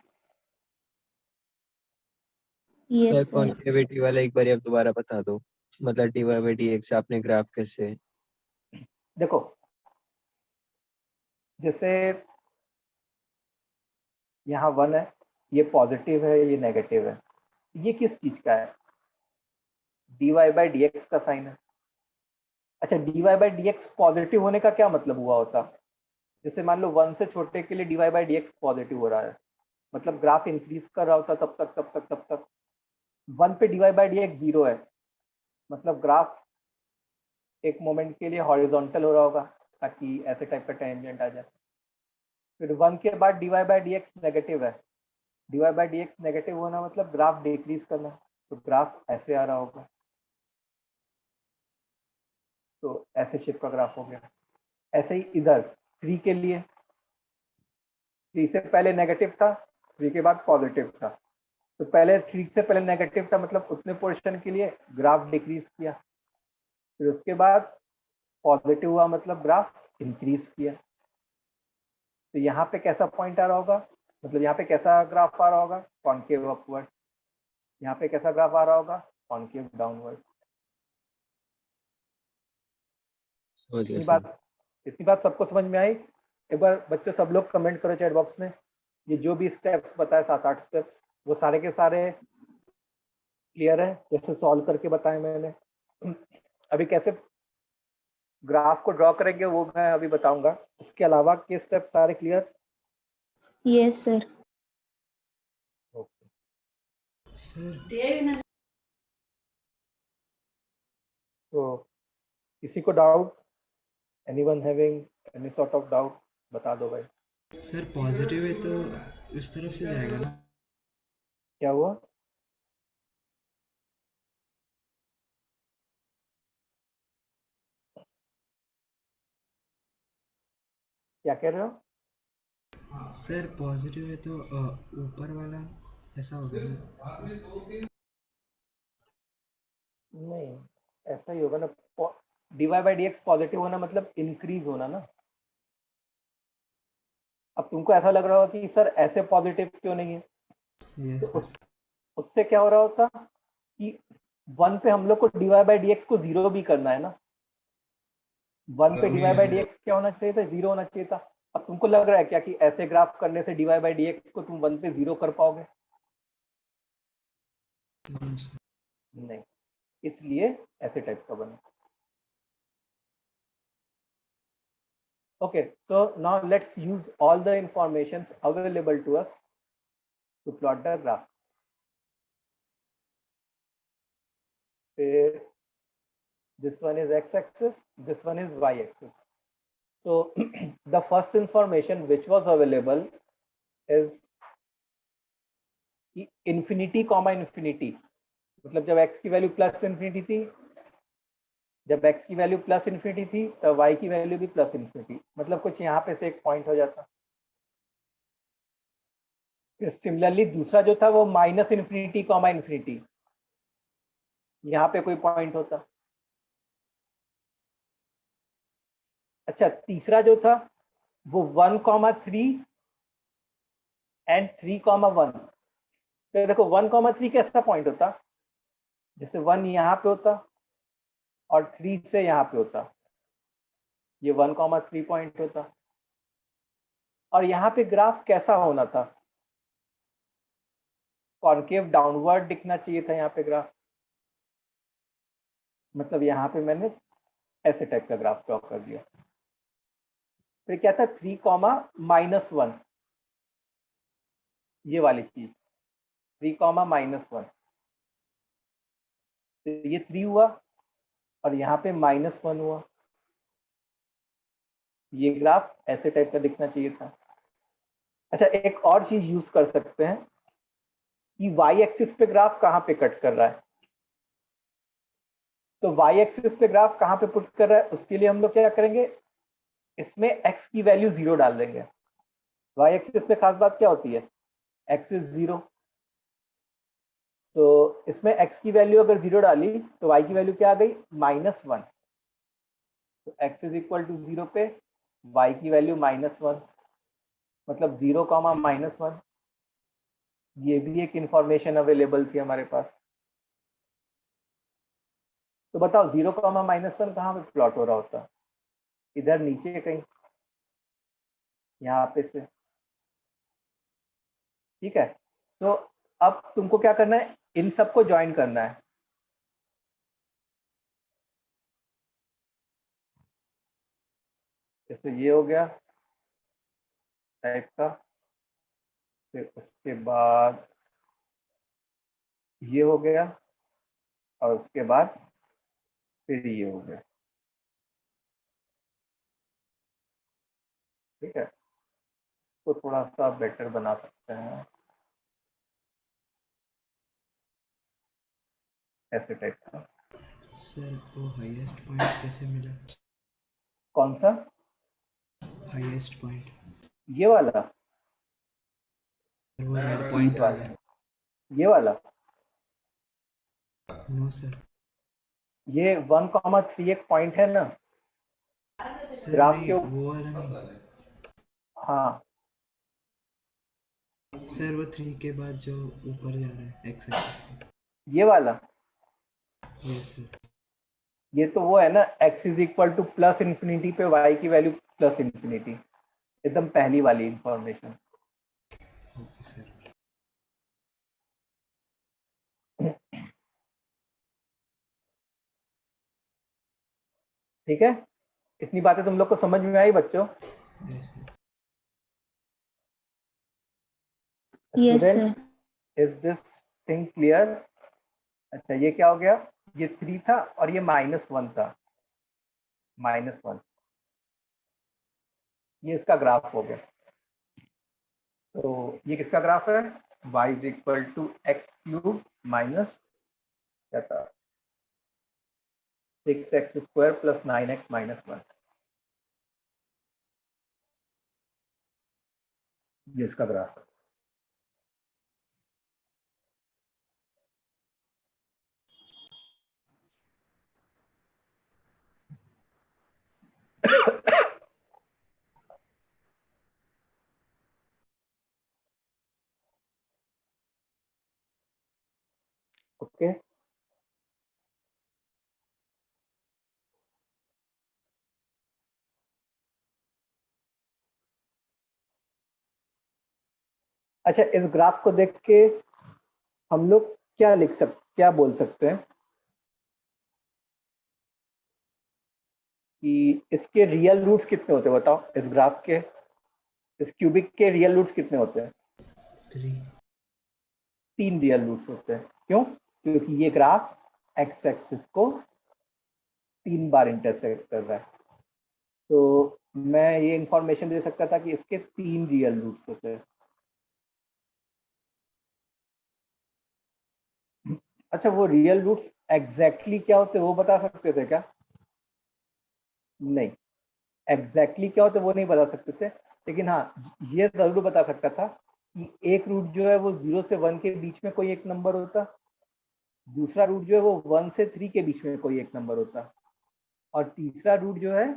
Yes, sir sir. कॉन्केविटी वाला एक बार आप दोबारा बता दो, मतलब dy by dx से आपने ग्राफ कैसे। देखो, जैसे यहाँ 1 है, ये पॉजिटिव है, ये नेगेटिव है, ये किस चीज का है, dy बाई dx का साइन है। अच्छा, dy बाई dx पॉजिटिव होने का क्या मतलब हुआ होता? जैसे मान लो 1 से छोटे के लिए dy बाई dx पॉजिटिव हो रहा है, मतलब ग्राफ इंक्रीज कर रहा होता तब तक 1 पे dy बाई dx 0 है, मतलब ग्राफ एक मोमेंट के लिए हॉरिजॉन्टल हो रहा होगा ताकि ऐसे टाइप का टेंजेंट आ जाए। फिर 1 के बाद dy बाई dx नेगेटिव है, dy बाई dx नेगेटिव होना मतलब ग्राफ डिक्रीज करना, तो ग्राफ ऐसे आ रहा होगा, तो ऐसे शेप का ग्राफ हो गया। ऐसे ही इधर 3 के लिए, 3 से पहले नेगेटिव था, 3 के बाद पॉजिटिव था, तो पहले 3 से पहले नेगेटिव था मतलब उतने पोर्शन के लिए ग्राफ डिक्रीज किया, फिर उसके बाद पॉजिटिव हुआ मतलब ग्राफ इंक्रीज किया। तो यहाँ पे कैसा पॉइंट आ रहा होगा, मतलब यहाँ पे कैसा ग्राफ आ रहा होगा, कॉन्केव अपवर्ड। यहाँ पे कैसा ग्राफ आ रहा होगा, कॉन्केव डाउनवर्ड। समझ गया इतनी सर। इतनी बात सबको समझ में आई? एक बार बच्चों सब लोग कमेंट करो चैट बॉक्स में, ये जो भी स्टेप्स बताए 7-8 स्टेप्स, वो सारे के सारे क्लियर है जैसे सॉल्व करके बताए मैंने? अभी कैसे ग्राफ को ड्रॉ करेंगे वो मैं अभी बताऊंगा, उसके अलावा के स्टेप सारे क्लियर? Yes, sir. सर तो किसी को doubt, anyone having any sort of doubt, बता दो भाई। सर पॉजिटिव है तो उस तरफ से जाएगा ना? क्या हुआ? क्या कह रहे हो? सर पॉजिटिव है तो ऊपर वाला ऐसा होगा ना? नहीं, ऐसा ही होगा ना, dy बाई dx पॉजिटिव होना मतलब इंक्रीज होना ना। अब तुमको ऐसा लग रहा होगा कि सर ऐसे पॉजिटिव क्यों नहीं है, यस तो सर। उससे क्या हो रहा होता कि 1 पे हम लोग को dy बाई dx को 0 भी करना है ना। 1 पे dy बाई dx क्या होना चाहिए था, 0 होना चाहिए था। अब तुमको लग रहा है क्या कि ऐसे ग्राफ करने से dy बाई dx को तुम 1 पे 0 कर पाओगे? नहीं, इसलिए ऐसे टाइप का बना। Okay, so now let's use all the informations available to us to plot the graph. This one is x-axis, this one is y-axis. So the first information which was available is infinity comma infinity. मतलब जब x की value plus infinity थी, जब x की value plus infinity थी तब y की value भी प्लस इन्फिनिटी, मतलब कुछ यहाँ पे से एक पॉइंट हो जाता। फिर सिमिलरली दूसरा जो था वो माइनस इन्फिनिटी कॉमा इन्फिनिटी, यहाँ पे कोई पॉइंट होता। अच्छा, तीसरा जो था वो 1,3 एंड 3,1। तो देखो 1,3 कैसा पॉइंट होता, जैसे 1 यहाँ पे होता और 3 से यहाँ पे होता, ये 1,3 पॉइंट होता। और यहाँ पे ग्राफ कैसा होना था, कॉन्केव डाउनवर्ड दिखना चाहिए था यहाँ पे ग्राफ, मतलब यहाँ पे मैंने ऐसे टाइप का ग्राफ ड्रॉ कर दिया। फिर क्या था 3,-1, ये वाली चीज 3,-1, तो ये 3 हुआ और यहाँ पे -1 हुआ, ये ग्राफ ऐसे टाइप का दिखना चाहिए था। अच्छा, एक और चीज यूज कर सकते हैं कि y एक्सिस पे ग्राफ कहाँ पे कट कर रहा है, तो y एक्सिस पे ग्राफ कहाँ पे पुट कर रहा है उसके लिए हम लोग क्या करेंगे, इसमें x की वैल्यू 0 डाल देंगे। y एक्सिस पे खास बात क्या होती है, x इज 0, तो इसमें x की वैल्यू अगर 0 डाली तो y की वैल्यू क्या आ गई, -1, तो x इज इक्वल टू 0 पे y की वैल्यू -1, मतलब 0,-1। ये भी एक इंफॉर्मेशन अवेलेबल थी हमारे पास। तो बताओ 0,-1 कहाँ पे प्लॉट हो रहा होता, इधर नीचे कहीं, यहाँ पे से, ठीक है। तो अब तुमको क्या करना है, इन सबको ज्वाइन करना है। जैसे ये हो गया टाइप का, फिर उसके बाद ये हो गया, और उसके बाद फिर ये हो गया। ठीक है, तो थोड़ा सा बेटर बना सकते हैं ऐसे टाइप का। सर वो हाईएस्ट पॉइंट कैसे मिला? कौन सा? हाईएस्ट पॉइंट ये वाला? वो रेड पॉइंट वाला। ये वाला? No sir. ये 1,3 एक पॉइंट है ना सर ग्राफ नहीं, के वो वाला नहीं हाँ, सर, वो 3 के बाद जो ऊपर जा रहा है एक्स एक्सिस ये वाला। पे। Yes sir. ये तो वो है ना, x is equal two plus infinity पे y की वैल्यू प्लस इन्फिनिटी, एकदम पहली वाली इंफॉर्मेशन। Okay sir. ठीक है, इतनी बातें तुम लोग को समझ में आई बच्चों? Yes sir. Yes, sir. Student, is this thing clear? अच्छा, ये क्या हो गया? ये 3 था और ये -1 था, -1। ये इसका ग्राफ हो गया। तो ये किसका ग्राफ है? y is equal to x³ minus क्या था, 6x² प्लस 9x माइनस 1। ये इसका ग्राफ है। ओके, अच्छा, इस ग्राफ को देख के हम लोग क्या बोल सकते हैं कि इसके रियल रूट्स कितने होते हैं? बताओ, इस ग्राफ के, इस क्यूबिक के रियल रूट्स कितने होते हैं? 3। 3 रियल रूट्स होते हैं। क्यों? क्योंकि ये ग्राफ एक्स एक्सिस को 3 बार इंटरसेक्ट कर रहा है। तो मैं ये इंफॉर्मेशन दे सकता था कि इसके 3 रियल रूट्स होते हैं। अच्छा, वो रियल रूट्स एग्जैक्टली क्या होते हैं वो बता सकते थे क्या? नहीं, एग्जैक्टली क्या होते वो नहीं बता सकते थे, लेकिन हाँ, ये जरूर बता सकता था कि एक रूट जो है वो 0 से 1 के बीच में कोई एक नंबर होता, दूसरा रूट जो है वो 1 से 3 के बीच में कोई एक नंबर होता, और तीसरा रूट जो है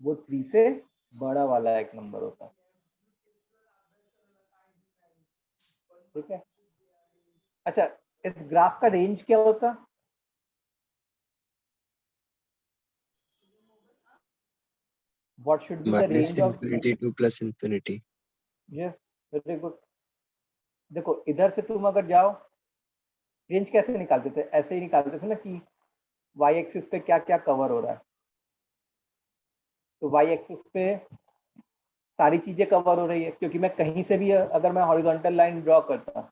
वो 3 से बड़ा वाला एक नंबर होता। ठीक है, अच्छा, इस ग्राफ का रेंज क्या होता? What should be the minus range of? Infinity two plus infinity. Yes, very good. देखो, इधर से तुम अगर जाओ, रेंज कैसे निकालते थे? ऐसे ही निकालते थे ना कि वाई एक्सिस पे क्या क्या कवर हो रहा है। तो वाई एक्सिस पे सारी चीजें कवर हो रही है, क्योंकि मैं कहीं से भी अगर मैं हॉरिजॉन्टल लाइन ड्रॉ करता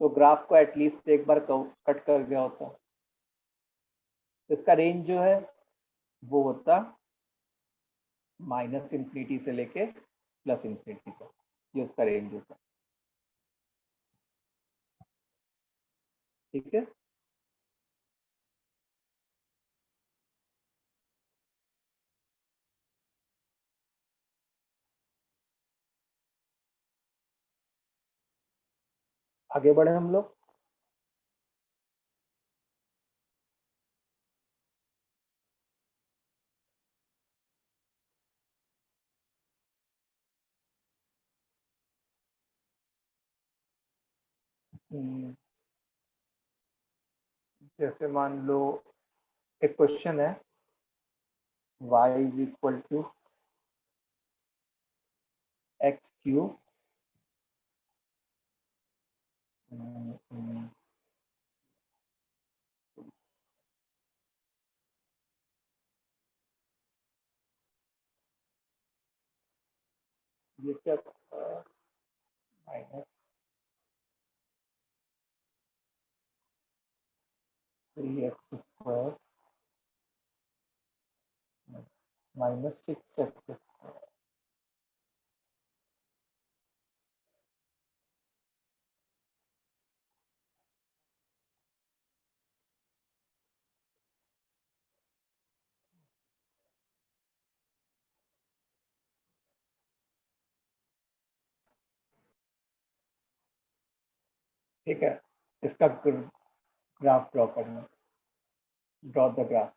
तो ग्राफ को एटलीस्ट एक बार कट कर गया होता। तो इसका रेंज जो है वो होता माइनस इन्फिनिटी से लेके प्लस इन्फिनिटी तक, ये उसका रेंज होता। ठीक है, आगे बढ़े हम लोग। जैसे मान लो एक क्वेश्चन है, y is equal to x³ ये क्या माइनस 3x² माइनस 6x²। ठीक है, इसका ग्राफ ड्रॉ करना, ड्रॉ द ग्राफ।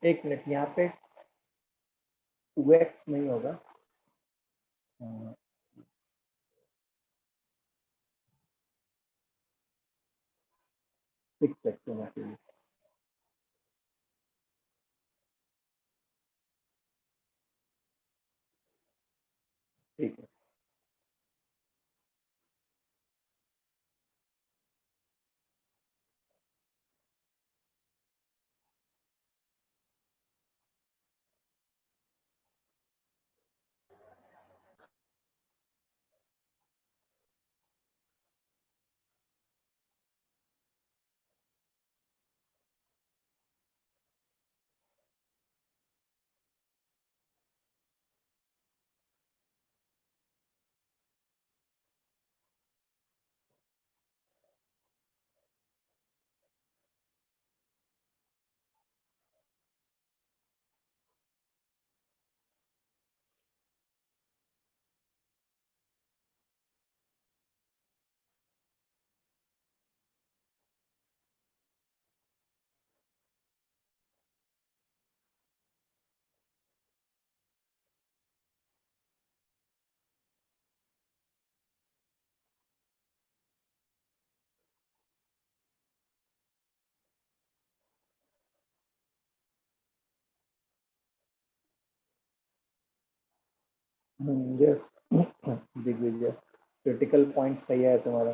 एक मिनट, यहाँ पे 2x नहीं होगा, 6x होना चाहिए। ठीक है, यस दिग्विजय, क्रिटिकल पॉइंट सही है तुम्हारा।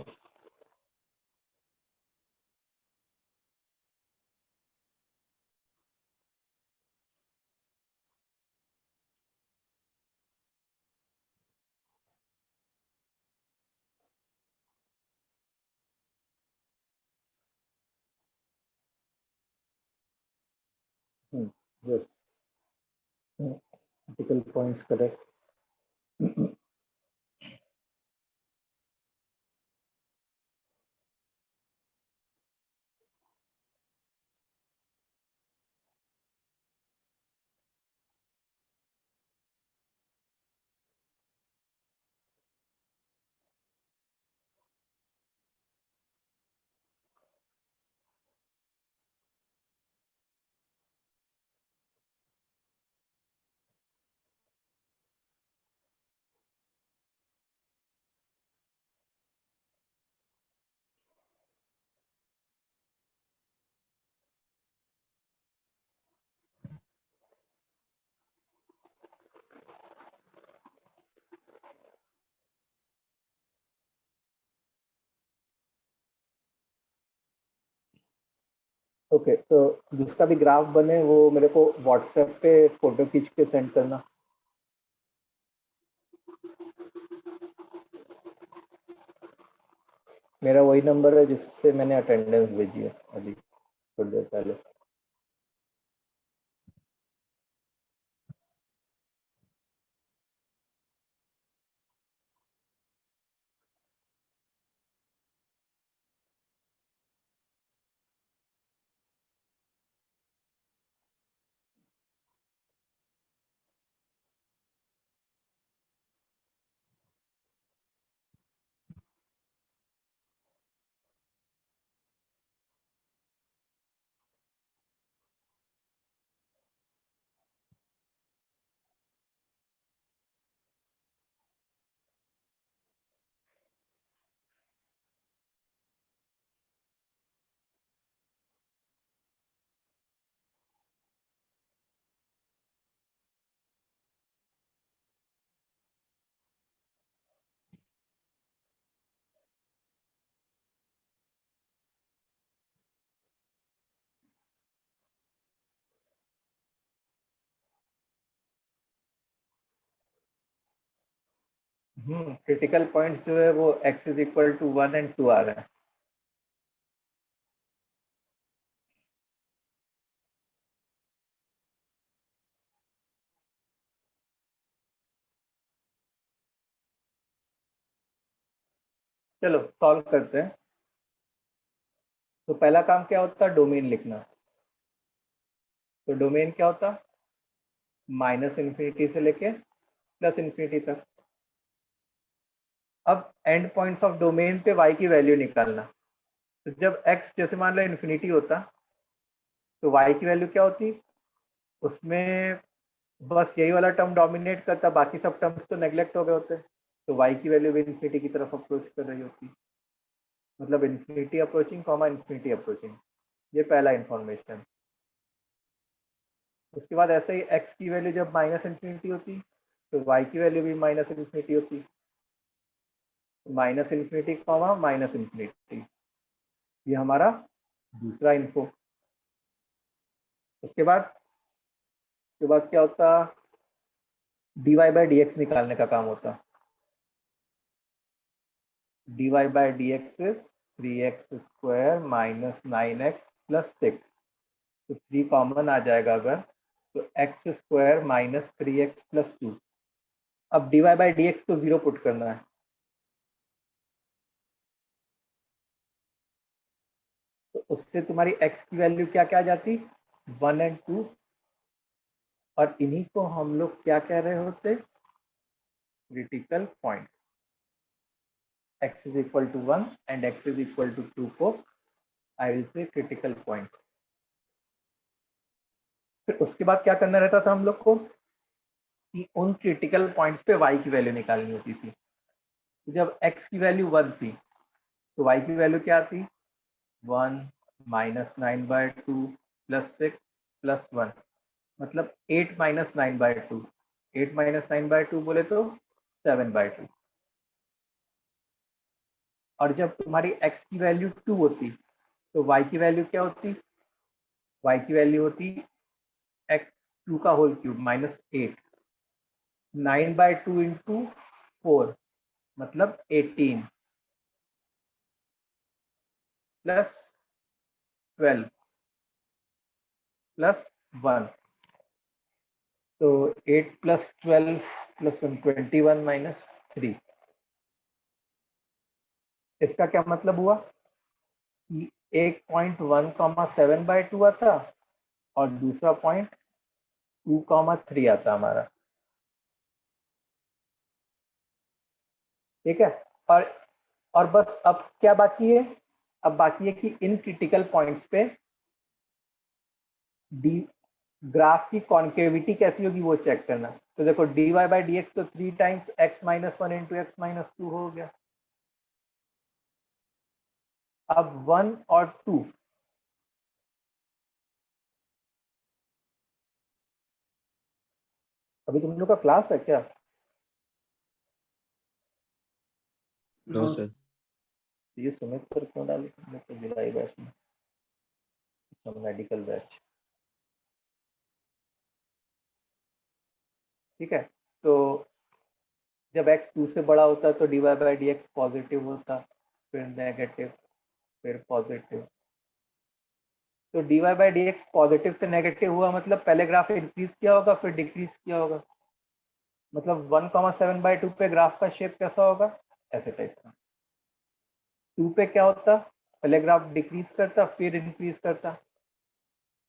Yes, critical points correct. Okay, तो जिसका भी ग्राफ बने वो मेरे को व्हाट्सएप पे फोटो खींच के सेंड करना। मेरा वही नंबर है जिससे मैंने अटेंडेंस भेजी है अभी थोड़ी देर पहले। क्रिटिकल पॉइंट्स जो है वो x is equal to 1 and 2 आ रहे हैं। चलो सॉल्व करते हैं। तो पहला काम क्या होता है, डोमेन लिखना। तो डोमेन क्या होता, माइनस इन्फिनिटी से लेके प्लस इन्फिनिटी तक। अब एंड पॉइंट्स ऑफ डोमेन पे y की वैल्यू निकालना। तो जब x जैसे मान लो इन्फिनिटी होता तो y की वैल्यू क्या होती, उसमें बस यही वाला टर्म डोमिनेट करता, बाकी सब टर्म्स तो नेग्लेक्ट हो गए होते। तो y की वैल्यू भी इन्फिनिटी की तरफ अप्रोच कर रही होती, मतलब infinity approaching comma infinity approaching. ये पहला इंफॉर्मेशन। उसके बाद ऐसे ही x की वैल्यू जब माइनस इन्फिनिटी होती तो y की वैल्यू भी माइनस इन्फिनिटी होती, minus infinity comma minus infinity. ये हमारा दूसरा इन्फो। उसके बाद क्या होता, dy बाई डी एक्स निकालने का काम होता। dy by D x is 3x square minus 9x plus 6। तो 3 कॉमन आ जाएगा अगर, तो x square minus 3x plus 2। अब dy बाई डी एक्स को 0 पुट करना है। तो उससे तुम्हारी x की वैल्यू क्या क्या आ जाती, 1 एंड 2। और इन्हीं को हम लोग क्या कह रहे होते, critical point. x is equal to 1 and x is equal to 2 को I will say critical point. फिर उसके बाद क्या करना रहता था हम लोग को, कि उन क्रिटिकल पॉइंट्स पे y की वैल्यू निकालनी होती थी। तो जब x की वैल्यू 1 थी तो y की वैल्यू क्या थी, 1 माइनस 9 बाई 2 प्लस 6 प्लस 1, मतलब 8 माइनस 9 बाई 2। 8 माइनस 9 बाई 2 बोले तो 7 बाई 2। और जब तुम्हारी x की वैल्यू 2 होती तो y की वैल्यू क्या होती, y की वैल्यू होती x 2 का whole cube minus 8। 9 by 2 into 4 मतलब 18 प्लस 12 प्लस 1। तो 8 प्लस 12 प्लस 1 21 माइनस 3। इसका क्या मतलब हुआ कि एक पॉइंट 1,7 बाई 2 आता और दूसरा पॉइंट 2,3 आता हमारा। ठीक है। और बस अब क्या बाकी है, अब बाकी है कि इन क्रिटिकल पॉइंट्स पे डी ग्राफ की कॉन्केविटी कैसी होगी वो चेक करना। तो देखो d y by D x तो 3 टाइम्स x माइनस 1 इंटू एक्स माइनस 2 हो गया। अब 1 और 2 अभी तुम लोग का क्लास है क्या, नो सर। ये सुमित सर क्यों डाले तुम लोग को जुलाई बैच में। Medical batch. ठीक है, तो जब x 2 से बड़ा होता है तो dy by D x positive होता, फिर नेगेटिव, फिर पॉजिटिव। तो dy by D x positive से नेगेटिव हुआ मतलब पहले ग्राफ इंक्रीज किया होगा फिर डिक्रीज किया होगा। मतलब 1,7/2 पे ग्राफ का शेप कैसा होगा, ऐसे टाइप का। 2 पे क्या होता, पहले ग्राफ डिक्रीज करता फिर इंक्रीज करता।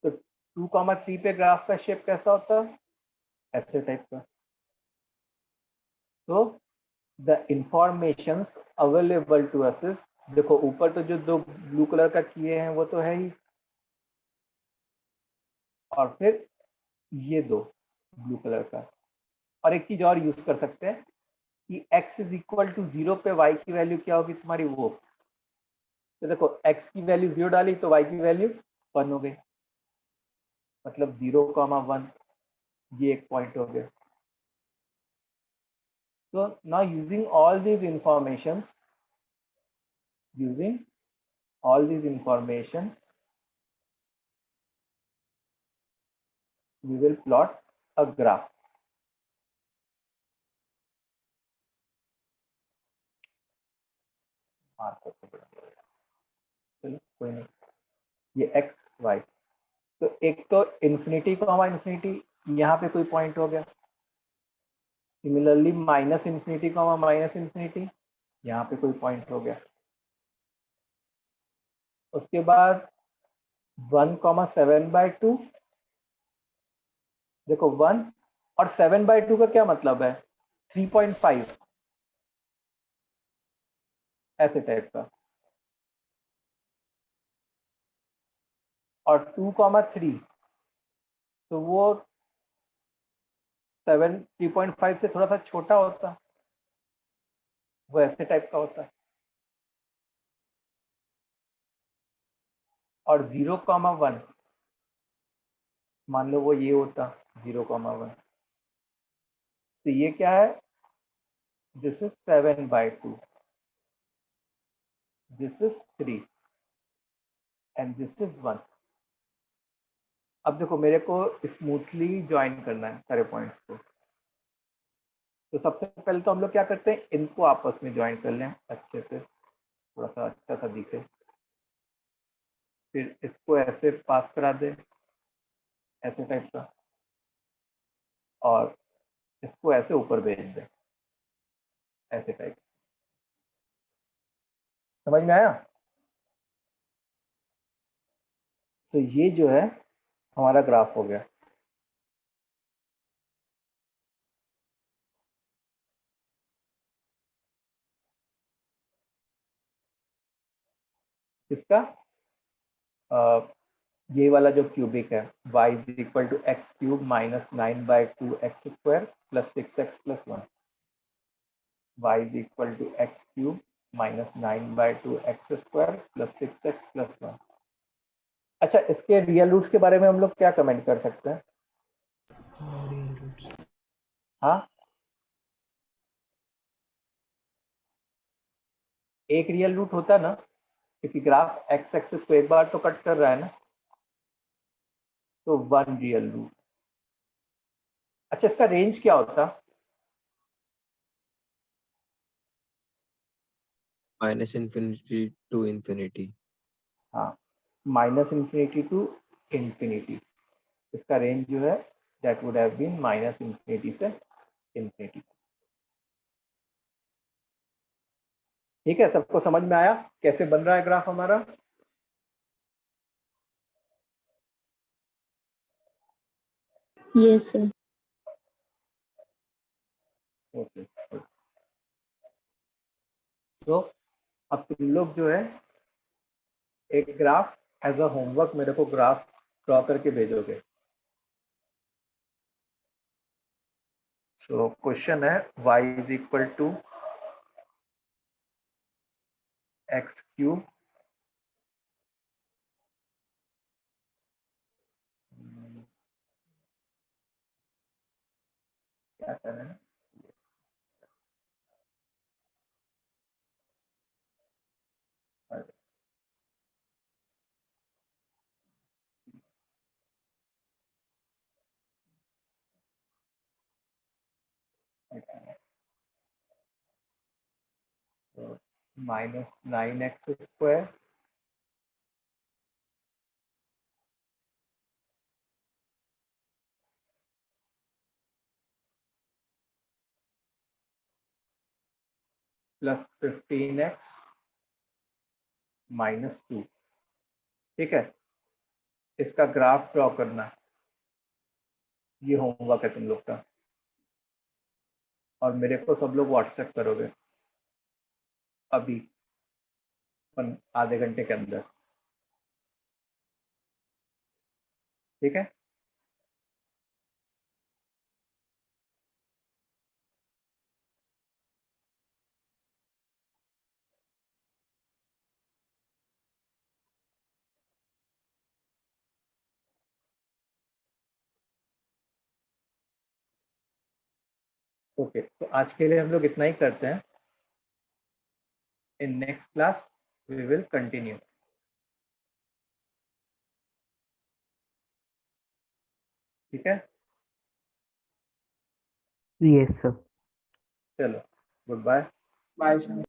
तो 2,3 पे ग्राफ का शेप कैसा होता, ऐसे टाइप का। तो the informations available to us is, देखो ऊपर तो जो दो ब्लू कलर का किए हैं वो तो है ही, और फिर ये दो ब्लू कलर का। और एक चीज और यूज कर सकते हैं कि x इज इक्वल टू 0 पे y की वैल्यू क्या होगी तुम्हारी, वो। तो देखो x की वैल्यू 0 डाली तो y की वैल्यू 1 हो गई, मतलब 0,1, ये एक पॉइंट हो गया। तो now using all these informations, using all these information, we will plot a graph। चलो कोई नहीं, ये x y, तो एक तो इन्फिनिटी कॉमा इन्फिनिटी यहाँ पे कोई पॉइंट हो गया। Similarly minus infinity comma minus infinity, यहाँ पे कोई पॉइंट हो गया। उसके बाद 1,7/2, देखो 1 और 7/2 का क्या मतलब है, 3.5, ऐसे टाइप का। और 2,3, तो वो 3.5 से थोड़ा सा छोटा होता, वो ऐसे टाइप का होता है। और 0,1 मान लो वो ये होता 0,1, तो ये क्या है, this is 7/2, this is 3 and this is 1। अब देखो मेरे को स्मूथली ज्वाइन करना है सारे पॉइंट्स को, तो सबसे पहले तो हम लोग क्या करते हैं, इनको आपस में ज्वाइन कर लें अच्छे से, थोड़ा सा अच्छा सा दिखे। फिर इसको ऐसे पास करा दे, ऐसे टाइप का, और इसको ऐसे ऊपर भेज दे, ऐसे टाइप। समझ में आया? तो ये जो है हमारा ग्राफ हो गया। इसका ये वाला जो क्यूबिक है, y is equal to x cube minus 9/2 x square plus 6x plus 1, y is equal to x cube minus 9/2 x square plus 6x plus 1। अच्छा, इसके रियल रूट्स के बारे में हम लोग क्या कमेंट कर सकते हैं? Real roots. हाँ, एक रियल रूट होता ना, क्योंकि ग्राफ एक्स एक्सिस को एक बार तो कट कर रहा है ना, तो 1 रियल रूट। अच्छा, इसका रेंज क्या होता? Minus infinity to infinity. हाँ, माइनस इन्फिनिटी टू इन्फिनिटी, इसका रेंज जो है that would have been minus infinity से इन्फिनिटी। ठीक है, सबको समझ में आया कैसे बन रहा है ग्राफ हमारा? Yes, sir. ओके, तो अब तुम लोग जो है एक ग्राफ एज अ होमवर्क मेरे को ग्राफ ड्रॉ करके भेजोगे। सो क्वेश्चन है y is equal to x cube क्या कर रहे हैं, minus 9x square plus 15x minus 2। ठीक है, इसका ग्राफ ड्रॉ करना है, ये होमवर्क है तुम लोग का, और मेरे को सब लोग व्हाट्सएप करोगे अभी आधे घंटे के अंदर। ठीक है, ओके, तो आज के लिए हम लोग इतना ही करते हैं। In next class we will continue. ठीक है, Yes, sir. चलो, गुड बाय। Bye, sir.